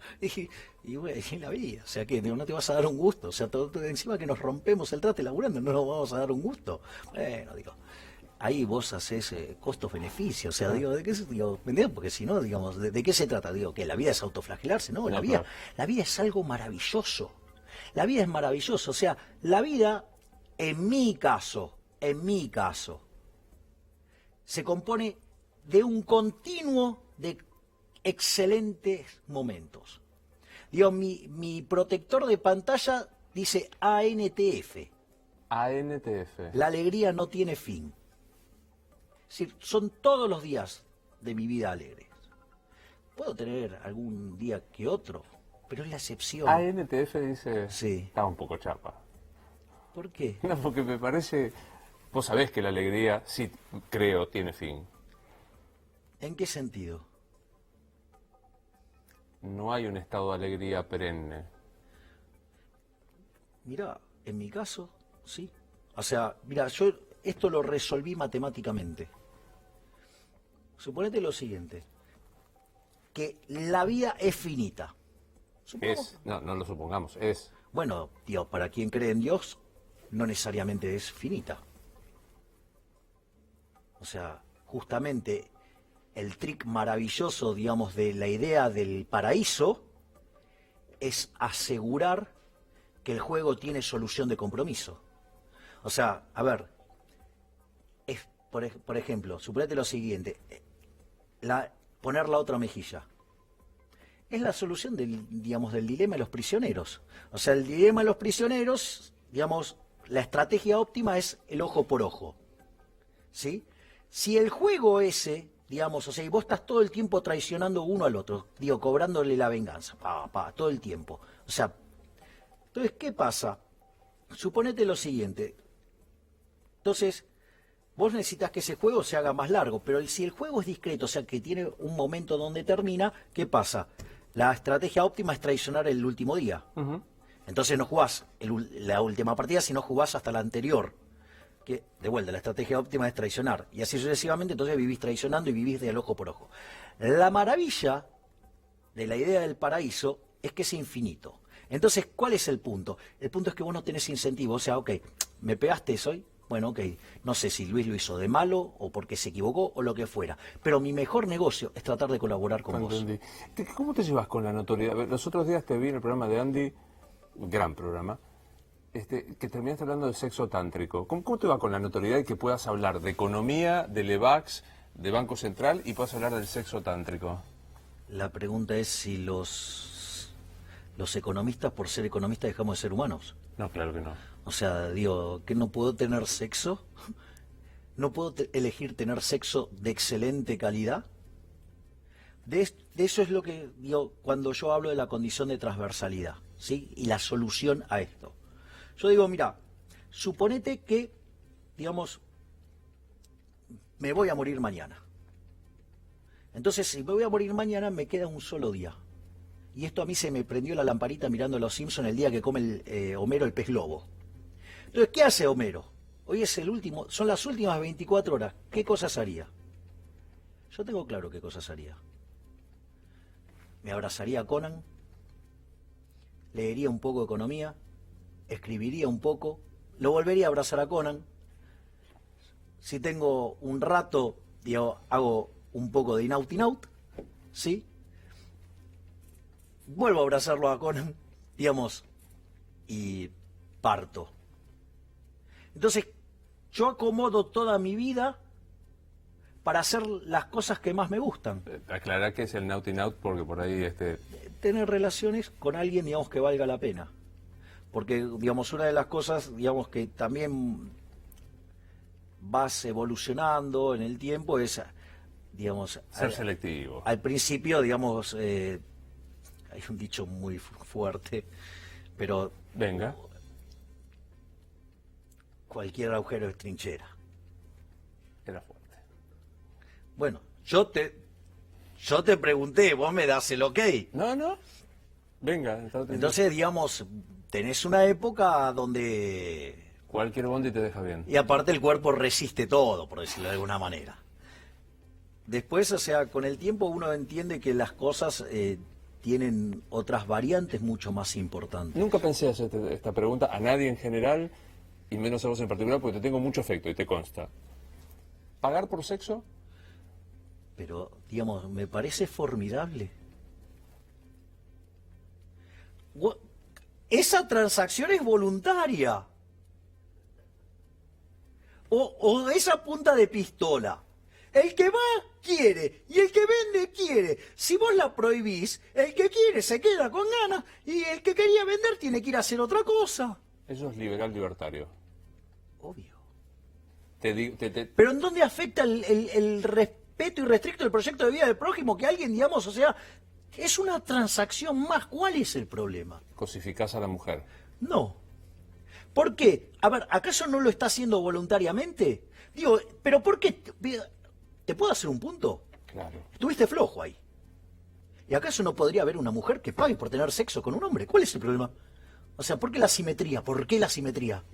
Y bueno, es la vida. O sea, que no te vas a dar un gusto. O sea, encima que nos rompemos el trate laburando, no nos vamos a dar un gusto. Bueno, digo, ahí vos haces costos-beneficios. O sea, digo, ¿de qué digo, ¿entendés? Porque si no, digamos, ¿de qué se trata? Digo, que la vida es autoflagelarse. No, la vida es algo maravilloso. La vida es maravillosa. O sea, la vida, en mi caso, se compone de un continuo de excelentes momentos. Digo, mi protector de pantalla dice ANTF. ANTF. La alegría no tiene fin. Es decir, son todos los días de mi vida alegres. Puedo tener algún día que otro, pero es la excepción. ANTF dice... Sí. Está un poco chapa. ¿Por qué? No, porque me parece... Vos sabés que la alegría, sí, creo, tiene fin. ¿En qué sentido? No hay un estado de alegría perenne. Mirá, en mi caso, sí. O sea, mira, yo esto lo resolví matemáticamente. Suponete lo siguiente, que la vida es finita. Es, no lo supongamos, es. Bueno, tío, para quien cree en Dios, no necesariamente es finita. O sea, justamente el trick maravilloso, digamos, de la idea del paraíso es asegurar que el juego tiene solución de compromiso. O sea, a ver, es, por ejemplo, suponete lo siguiente, poner la otra mejilla. Es la solución digamos, del dilema de los prisioneros. O sea, el dilema de los prisioneros, digamos, la estrategia óptima es el ojo por ojo. ¿Sí? Si el juego ese, digamos, o sea, y vos estás todo el tiempo traicionando uno al otro, digo, cobrándole la venganza, todo el tiempo. O sea, entonces, ¿qué pasa? Suponete lo siguiente. Entonces, vos necesitas que ese juego se haga más largo, pero si el juego es discreto, o sea, que tiene un momento donde termina, ¿qué pasa? La estrategia óptima es traicionar el último día. Entonces no jugás la última partida, sino jugás hasta la anterior. Que, de vuelta, la estrategia óptima es traicionar. Y así sucesivamente, entonces vivís traicionando y vivís de al ojo por ojo. La maravilla de la idea del paraíso es que es infinito. Entonces, ¿cuál es el punto? El punto es que vos no tenés incentivo. O sea, ok, me pegaste hoy. Bueno, ok, no sé si Luis lo hizo de malo o porque se equivocó o lo que fuera. Pero mi mejor negocio es tratar de colaborar con vos. ¿Cómo te llevas con la notoriedad? Los otros días te vi en el programa de Andy, un gran programa, que terminaste hablando de sexo tántrico. ¿Cómo te va con la notoriedad y que puedas hablar de economía, de Levax, de Banco Central y puedas hablar del sexo tántrico? La pregunta es si los economistas, por ser economistas, dejamos de ser humanos. No, claro que no. O sea, digo, ¿que no puedo tener sexo? ¿No puedo elegir tener sexo de excelente calidad? De eso es lo que digo cuando yo hablo de la condición de transversalidad, ¿sí? Y la solución a esto. Yo digo, mira, suponete que, digamos, me voy a morir mañana. Entonces, si me voy a morir mañana, me queda un solo día. Y esto a mí se me prendió la lamparita mirando a los Simpsons el día que come Homero el pez globo. Entonces, ¿qué hace Homero? Hoy es el último, son las últimas 24 horas. ¿Qué cosas haría? Yo tengo claro qué cosas haría. Me abrazaría a Conan, leería un poco de economía, escribiría un poco, lo volvería a abrazar a Conan. Si tengo un rato, digo, hago un poco de in-out, ¿sí? Vuelvo a abrazarlo a Conan, digamos, y parto. Entonces, yo acomodo toda mi vida para hacer las cosas que más me gustan. Aclarar que es el out in out porque por ahí... Tener relaciones con alguien, digamos, que valga la pena. Porque, digamos, una de las cosas, digamos, que también vas evolucionando en el tiempo es, digamos... Ser selectivo. Al principio, digamos, hay un dicho muy fuerte, pero... Venga. Cualquier agujero es trinchera. Era fuerte. Bueno, yo te pregunté, vos me das el ok. No. Venga. Entonces, digamos, tenés una época donde... Cualquier bondi te deja bien. Y aparte el cuerpo resiste todo, por decirlo de alguna manera. Después, o sea, con el tiempo uno entiende que las cosas tienen otras variantes mucho más importantes. Nunca pensé hacer esta pregunta a nadie en general, y menos a vos en particular, porque te tengo mucho afecto y te consta. ¿Pagar por sexo? Pero, digamos, me parece formidable. Esa transacción es voluntaria. O esa punta de pistola El que va, quiere. Y el que vende, quiere. Si vos la prohibís, el que quiere se queda con ganas y el que quería vender tiene que ir a hacer otra cosa. Eso es liberal libertario. Obvio. Pero ¿en dónde afecta el respeto irrestricto del proyecto de vida del prójimo? Que alguien, digamos, o sea, es una transacción más. ¿Cuál es el problema? Cosificás a la mujer. No. ¿Por qué? A ver, ¿acaso no lo está haciendo voluntariamente? Digo, ¿pero por qué? ¿Te puedo hacer un punto? Claro. Estuviste flojo ahí. ¿Y acaso no podría haber una mujer que pague por tener sexo con un hombre? ¿Cuál es el problema? O sea, ¿por qué la simetría? ¿Por qué la simetría?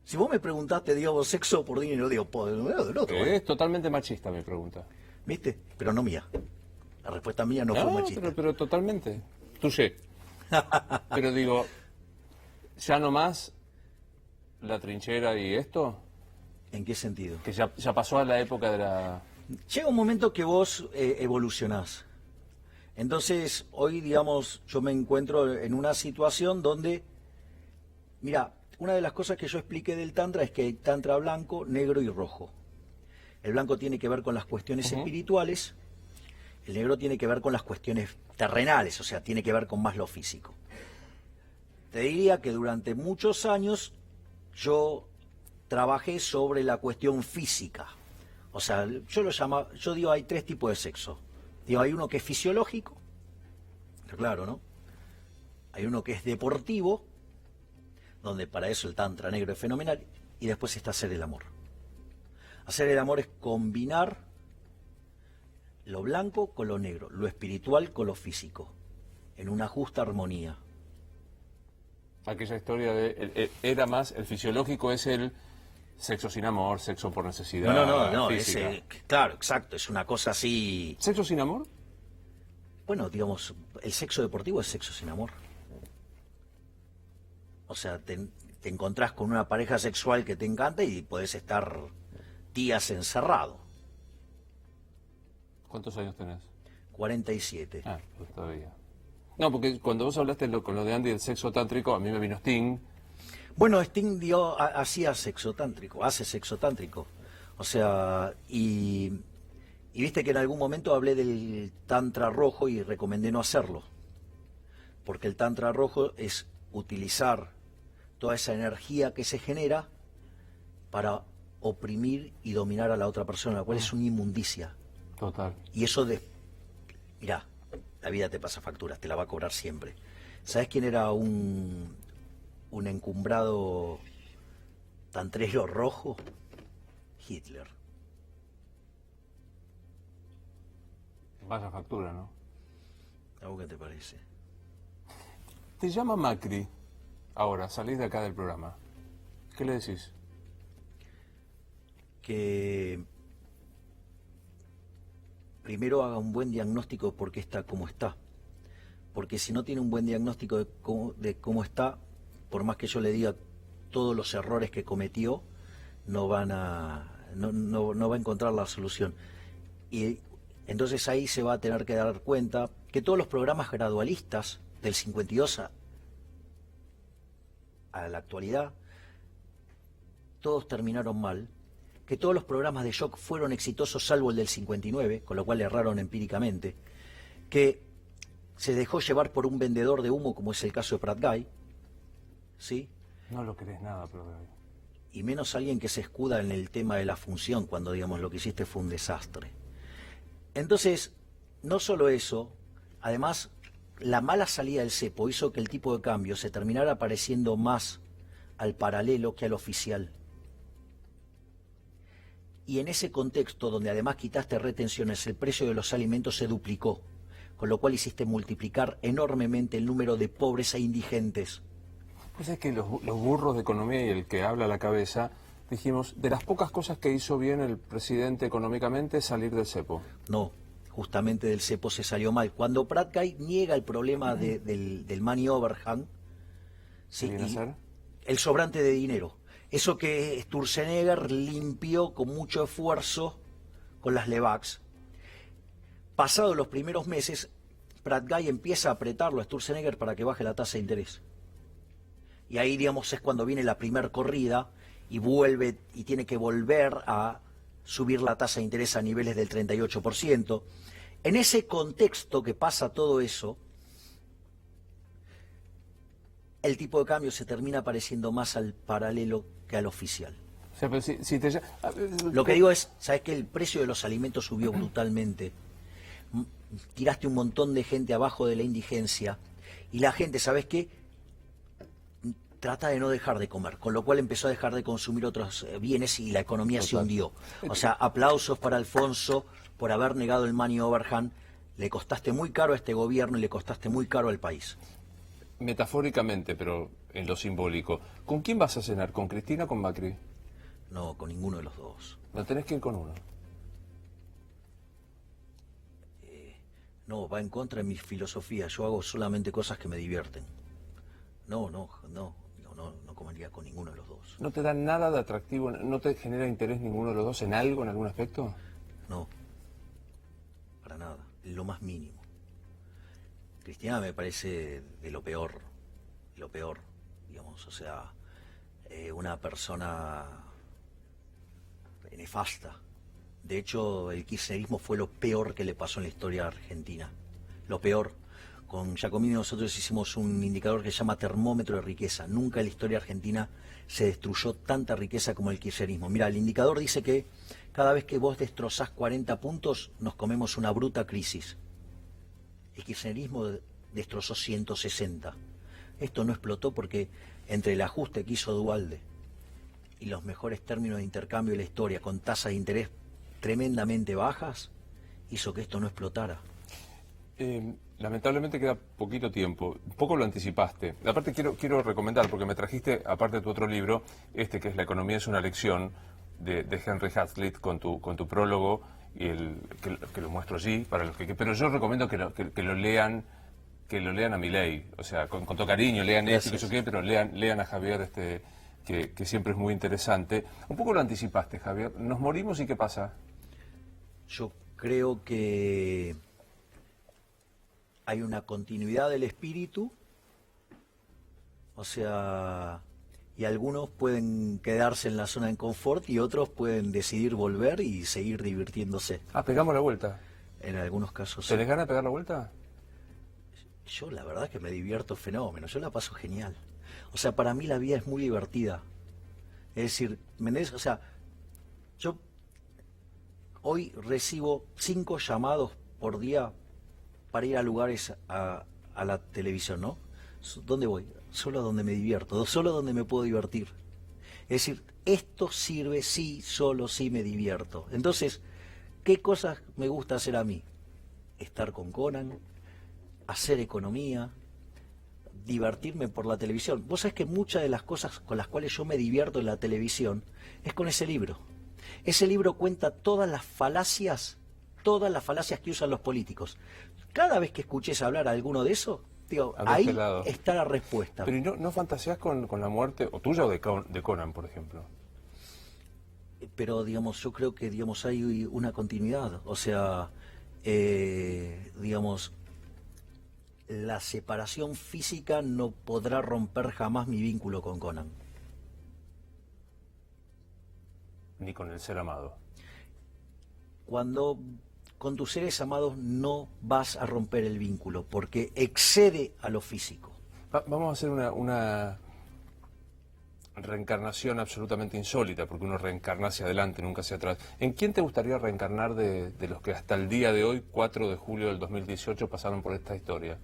Si vos me preguntaste, digamos, sexo por dinero, digo, del otro. Es totalmente machista mi pregunta. ¿Viste? Pero no mía. La respuesta mía no fue machista. Pero totalmente. Touché. Pero digo, ¿ya no más la trinchera y esto? ¿En qué sentido? Que ya pasó a la época de la... Llega un momento que vos evolucionás. Entonces, hoy, digamos, yo me encuentro en una situación donde, mira, una de las cosas que yo expliqué del Tantra es que hay Tantra blanco, negro y rojo. El blanco tiene que ver con las cuestiones espirituales, el negro tiene que ver con las cuestiones terrenales, o sea, tiene que ver con más lo físico. Te diría que durante muchos años yo trabajé sobre la cuestión física. O sea, yo digo, hay tres tipos de sexo. Digo, hay uno que es fisiológico, claro, ¿no? Hay uno que es deportivo, donde para eso el tantra negro es fenomenal, y después está hacer el amor. Hacer el amor es combinar lo blanco con lo negro, lo espiritual con lo físico, en una justa armonía. Aquella historia de... era más, el fisiológico es el sexo sin amor, sexo por necesidad. No, claro, exacto, es una cosa así... ¿Sexo sin amor? Bueno, digamos, el sexo deportivo es sexo sin amor. O sea, te encontrás con una pareja sexual que te encanta y podés estar días encerrado. ¿Cuántos años tenés? 47. Ah, pues todavía. No, porque cuando vos hablaste con lo de Andy del sexo tántrico, a mí me vino Sting. Bueno, Sting hacía sexo tántrico, hace sexo tántrico. O sea, y viste que en algún momento hablé del tantra rojo y recomendé no hacerlo. Porque el tantra rojo es utilizar toda esa energía que se genera para oprimir y dominar a la otra persona, la cual es una inmundicia. Total. Y eso mirá, la vida te pasa facturas, te la va a cobrar siempre. ¿Sabes quién era un encumbrado tantrero rojo? Hitler. Vaya factura, ¿no? ¿A vos qué te parece? Te llama Macri. Ahora, salís de acá del programa. ¿Qué le decís? Que primero haga un buen diagnóstico de por qué está como está. Porque si no tiene un buen diagnóstico de cómo está, por más que yo le diga todos los errores que cometió, no va a encontrar la solución. Y entonces ahí se va a tener que dar cuenta que todos los programas gradualistas del 52 a la actualidad, todos terminaron mal, que todos los programas de shock fueron exitosos salvo el del 59, con lo cual erraron empíricamente, que se dejó llevar por un vendedor de humo como es el caso de Prat Guy, ¿sí? No lo querés nada, pero... Y menos alguien que se escuda en el tema de la función cuando, digamos, lo que hiciste fue un desastre. Entonces, no solo eso, además, la mala salida del cepo hizo que el tipo de cambio se terminara pareciendo más al paralelo que al oficial. Y en ese contexto, donde además quitaste retenciones, el precio de los alimentos se duplicó, con lo cual hiciste multiplicar enormemente el número de pobres e indigentes. Pues es que los burros de economía y el que habla a la cabeza, dijimos, de las pocas cosas que hizo bien el presidente económicamente es salir del cepo. No, justamente del cepo se salió mal. Cuando Prat Guy niega el problema del money overhang, ¿Qué viene a ser? El sobrante de dinero. Eso que Sturzenegger limpió con mucho esfuerzo con las Levax. Pasados los primeros meses, Prat Guy empieza a apretarlo a Sturzenegger para que baje la tasa de interés. Y ahí, digamos, es cuando viene la primer corrida y vuelve y tiene que volver a subir la tasa de interés a niveles del 38%. En ese contexto que pasa todo eso, el tipo de cambio se termina pareciendo más al paralelo que al oficial. O sea, pero si te... Lo que digo es, ¿sabes qué? El precio de los alimentos subió brutalmente. Tiraste un montón de gente abajo de la indigencia y la gente, ¿sabes qué? Trata de no dejar de comer, con lo cual empezó a dejar de consumir otros bienes y la economía se hundió. O sea, aplausos para Alfonso por haber negado el money overhand. Le costaste muy caro a este gobierno y le costaste muy caro al país. Metafóricamente, pero en lo simbólico, ¿con quién vas a cenar? ¿Con Cristina o con Macri? No, con ninguno de los dos. No tenés que ir con uno. No, va en contra de mi filosofía. Yo hago solamente cosas que me divierten. No comería con ninguno de los dos. ¿No te da nada de atractivo? ¿No te genera interés ninguno de los dos en algo, en algún aspecto? No, para nada, en lo más mínimo. Cristina me parece de lo peor, digamos, o sea, una persona nefasta. De hecho, el kirchnerismo fue lo peor que le pasó en la historia argentina, lo peor. Con Giacomini nosotros hicimos un indicador que se llama termómetro de riqueza. Nunca en la historia argentina se destruyó tanta riqueza como el kirchnerismo. Mira, el indicador dice que cada vez que vos destrozás 40 puntos, nos comemos una bruta crisis. El kirchnerismo destrozó 160. Esto no explotó porque entre el ajuste que hizo Duhalde y los mejores términos de intercambio de la historia, con tasas de interés tremendamente bajas, hizo que esto no explotara. Lamentablemente queda poquito tiempo, un poco lo anticipaste. Aparte quiero recomendar, porque me trajiste, aparte de tu otro libro, que es La economía es una lección, de Henry Hazlitt, con tu prólogo, y que lo muestro allí, para los pero yo recomiendo que lo lean a Milei, o sea, con todo cariño, lean esto, que eso qué, pero lean a Javier, que siempre es muy interesante. Un poco lo anticipaste, Javier. ¿Nos morimos y qué pasa? Yo creo que hay una continuidad del espíritu, o sea, y algunos pueden quedarse en la zona de confort y otros pueden decidir volver y seguir divirtiéndose. Pegamos la vuelta. En algunos casos. ¿Se les gana pegar la vuelta? Yo la verdad que me divierto fenómeno, yo la paso genial. O sea, para mí la vida es muy divertida. Es decir, o sea, yo hoy recibo 5 llamados por día para ir a lugares a la televisión, ¿no? ¿Dónde voy? Solo a donde me divierto, solo donde me puedo divertir. Es decir, esto sirve solo si me divierto. Entonces, ¿qué cosas me gusta hacer a mí? Estar con Conan, hacer economía, divertirme por la televisión. Vos sabés que muchas de las cosas con las cuales yo me divierto en la televisión es con ese libro. Ese libro cuenta todas las falacias que usan los políticos. Cada vez que escuches hablar a alguno de eso, digo, ahí está la respuesta. Pero ¿no fantaseás con la muerte, o tuya o de Conan, por ejemplo? Pero, digamos, yo creo que, digamos, hay una continuidad. O sea, digamos, la separación física no podrá romper jamás mi vínculo con Conan. Ni con el ser amado. Cuando con tus seres amados no vas a romper el vínculo, porque excede a lo físico. Vamos a hacer una reencarnación absolutamente insólita, porque uno reencarna hacia adelante, nunca hacia atrás. ¿En quién te gustaría reencarnar de los que hasta el día de hoy, 4 de julio del 2018, pasaron por esta historia?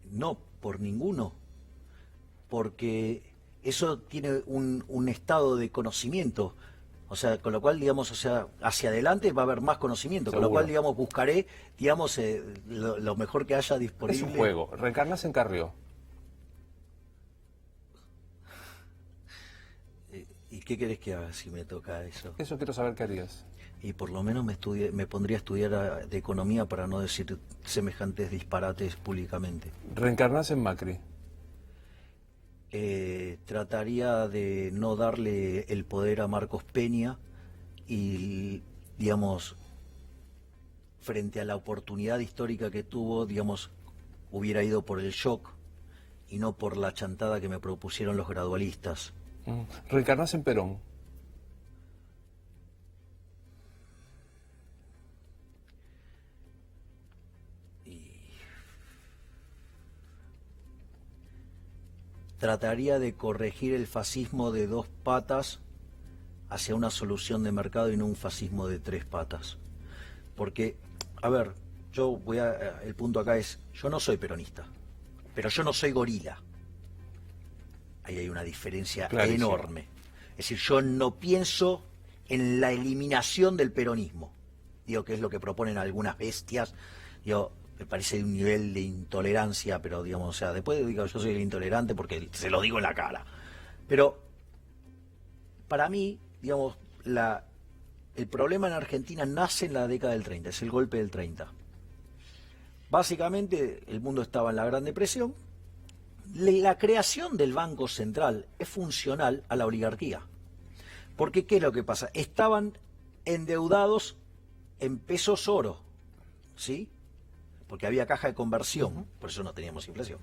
No, por ninguno, porque eso tiene un estado de conocimiento. O sea, con lo cual, digamos, o sea, hacia adelante va a haber más conocimiento. Seguro. Con lo cual, digamos, buscaré, digamos, lo mejor que haya disponible. Es un juego. ¿Reencarnás en Carrió? ¿Y qué querés que haga si me toca eso? Eso quiero saber qué harías. Y por lo menos me pondría a estudiar de economía para no decir semejantes disparates públicamente. ¿Reencarnás en Macri? Trataría de no darle el poder a Marcos Peña y, digamos, frente a la oportunidad histórica que tuvo, digamos, hubiera ido por el shock y no por la chantada que me propusieron los gradualistas. ¿Reencarnás en Perón? trataría de corregir el fascismo de 2 patas hacia una solución de mercado y no un fascismo de 3 patas. Porque, a ver, el punto acá es, yo no soy peronista, pero yo no soy gorila. Ahí hay una diferencia enorme. Es decir, yo no pienso en la eliminación del peronismo. Digo, que es lo que proponen algunas bestias. Digo, me parece de un nivel de intolerancia, pero digamos, o sea, después digo, yo soy el intolerante porque se lo digo en la cara. Pero, para mí, digamos, el problema en Argentina nace en la década del 30, es el golpe del 30. Básicamente, el mundo estaba en la Gran Depresión. La creación del Banco Central es funcional a la oligarquía. Porque, ¿qué es lo que pasa? Estaban endeudados en pesos oro, ¿sí? Porque había caja de conversión, por eso no teníamos inflación.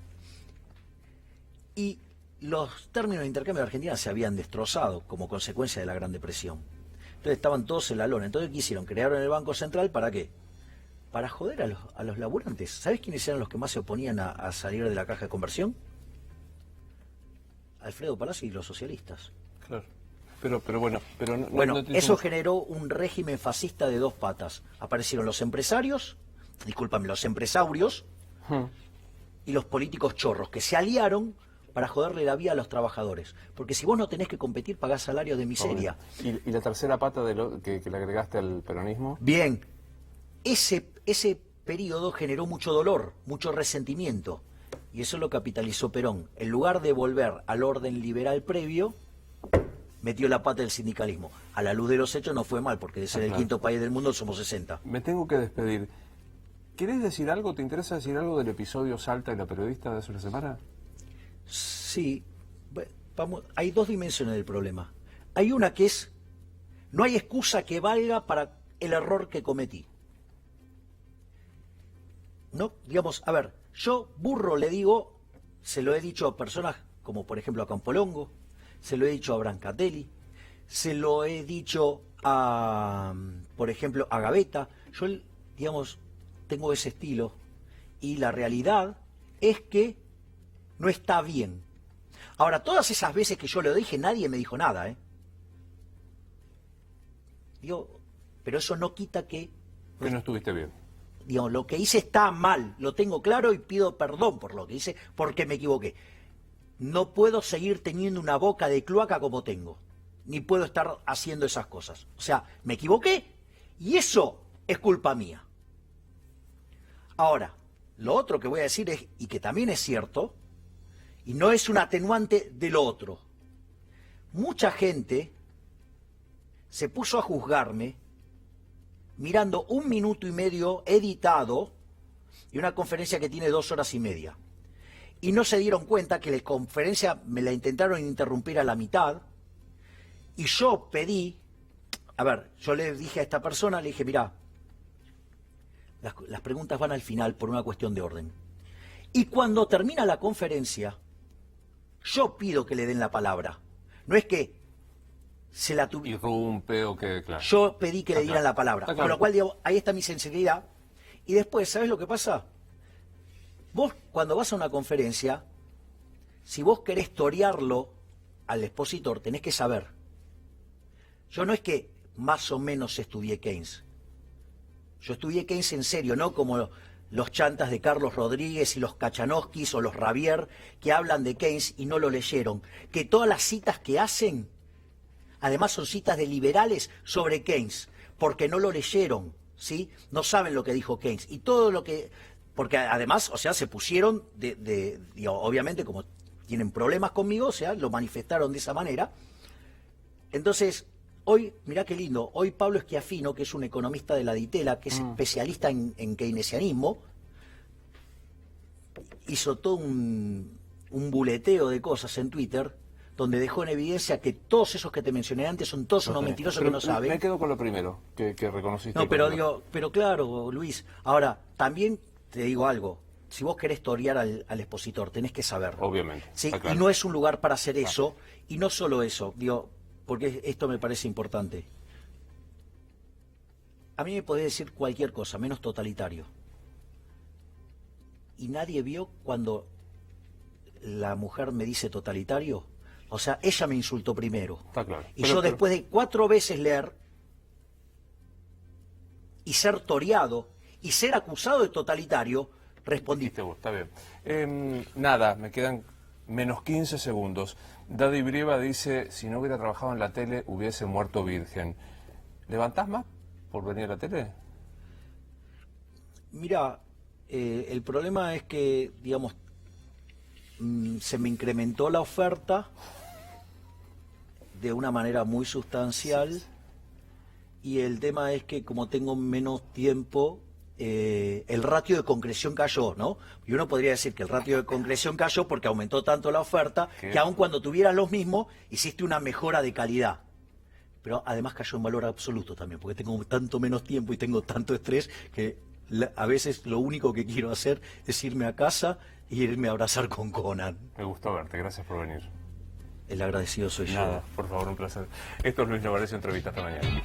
Y los términos de intercambio de Argentina se habían destrozado como consecuencia de la Gran Depresión. Entonces estaban todos en la lona. Entonces, ¿qué hicieron? Crearon el Banco Central, ¿para qué? Para joder a los laburantes. ¿Sabés quiénes eran los que más se oponían a salir de la caja de conversión? Alfredo Palacio y los socialistas. Claro. Pero bueno, eso generó un régimen fascista de 2 patas. Aparecieron los empresarios, los empresarios y los políticos chorros, que se aliaron para joderle la vida a los trabajadores. Porque si vos no tenés que competir, pagás salarios de miseria. ¿Y la tercera pata que le agregaste al peronismo? Bien, ese periodo generó mucho dolor, mucho resentimiento. Y eso lo capitalizó Perón. En lugar de volver al orden liberal previo, metió la pata del sindicalismo. A la luz de los hechos no fue mal, porque de ser el 5.º país del mundo somos 60. Me tengo que despedir. ¿Querés decir algo? ¿Te interesa decir algo del episodio Salta y la periodista de hace una semana? Sí. Vamos, hay 2 dimensiones del problema. Hay una que es, no hay excusa que valga para el error que cometí. No, digamos, a ver, yo burro le digo, se lo he dicho a personas como por ejemplo a Campolongo, se lo he dicho a Brancatelli, se lo he dicho a, por ejemplo, a Gavetta. Yo, digamos, tengo ese estilo y la realidad es que no está bien. Ahora, todas esas veces que yo lo dije, nadie me dijo nada, ¿eh? Digo, pero eso no quita que no estuviste bien. Digamos, lo que hice está mal, lo tengo claro y pido perdón por lo que hice, porque me equivoqué. No puedo seguir teniendo una boca de cloaca como tengo, ni puedo estar haciendo esas cosas. O sea, me equivoqué y eso es culpa mía. Ahora, lo otro que voy a decir es, y que también es cierto, y no es un atenuante de lo otro. Mucha gente se puso a juzgarme mirando 1 minuto y medio editado y una conferencia que tiene 2 horas y media. Y no se dieron cuenta que la conferencia me la intentaron interrumpir a la mitad y yo pedí, a ver, yo le dije a esta persona, le dije, mirá, las preguntas van al final por una cuestión de orden. Y cuando termina la conferencia, yo pido que le den la palabra. No es que se la irrumpe o que, claro. Yo pedí que le dieran la palabra. Claro. Con lo cual, digo, ahí está mi sinceridad. Y después, ¿sabes lo que pasa? Vos, cuando vas a una conferencia, si vos querés torearlo al expositor, tenés que saber. Yo no es que más o menos estudié Keynes. Yo estudié Keynes en serio, no como los chantas de Carlos Rodríguez y los Kachanowskis o los Rabier que hablan de Keynes y no lo leyeron. Que todas las citas que hacen, además son citas de liberales sobre Keynes, porque no lo leyeron, ¿sí? No saben lo que dijo Keynes. Y todo lo que... Porque además, o sea, se pusieron, digamos, obviamente como tienen problemas conmigo, o sea, lo manifestaron de esa manera. Entonces, hoy, mirá qué lindo, hoy Pablo Schiaffino, que es un economista de la Ditela, que es especialista en keynesianismo, hizo todo un buleteo de cosas en Twitter, donde dejó en evidencia que todos esos que te mencioné antes son todos unos mentirosos que no saben. Me quedo con lo primero, que reconociste. No, pero claro, Luis, ahora, también te digo algo, si vos querés torear al expositor, tenés que saber. Obviamente. ¿Sí? Claro. Y no es un lugar para hacer eso, y no solo eso, digo, porque esto me parece importante. A mí me podés decir cualquier cosa, menos totalitario. Y nadie vio cuando la mujer me dice totalitario? O sea, ella me insultó primero. Está claro. Y yo después de 4 veces leer y ser toreado y ser acusado de totalitario, respondí. Está bien. Nada, me quedan menos 15 segundos. Daddy Brieva dice, si no hubiera trabajado en la tele, hubiese muerto virgen. ¿Levantás más por venir a la tele? Mira, el problema es que, digamos, se me incrementó la oferta de una manera muy sustancial y el tema es que como tengo menos tiempo, el ratio de concreción cayó, ¿no? Y uno podría decir que el ratio de concreción cayó porque aumentó tanto la oferta que aun cuando tuvieras los mismos, hiciste una mejora de calidad. Pero además cayó en valor absoluto también, porque tengo tanto menos tiempo y tengo tanto estrés que a veces lo único que quiero hacer es irme a casa e irme a abrazar con Conan. Me gustó verte, gracias por venir. El agradecido soy yo. Nada, por favor, un placer. Esto es Luis Novarecio, entrevista esta mañana.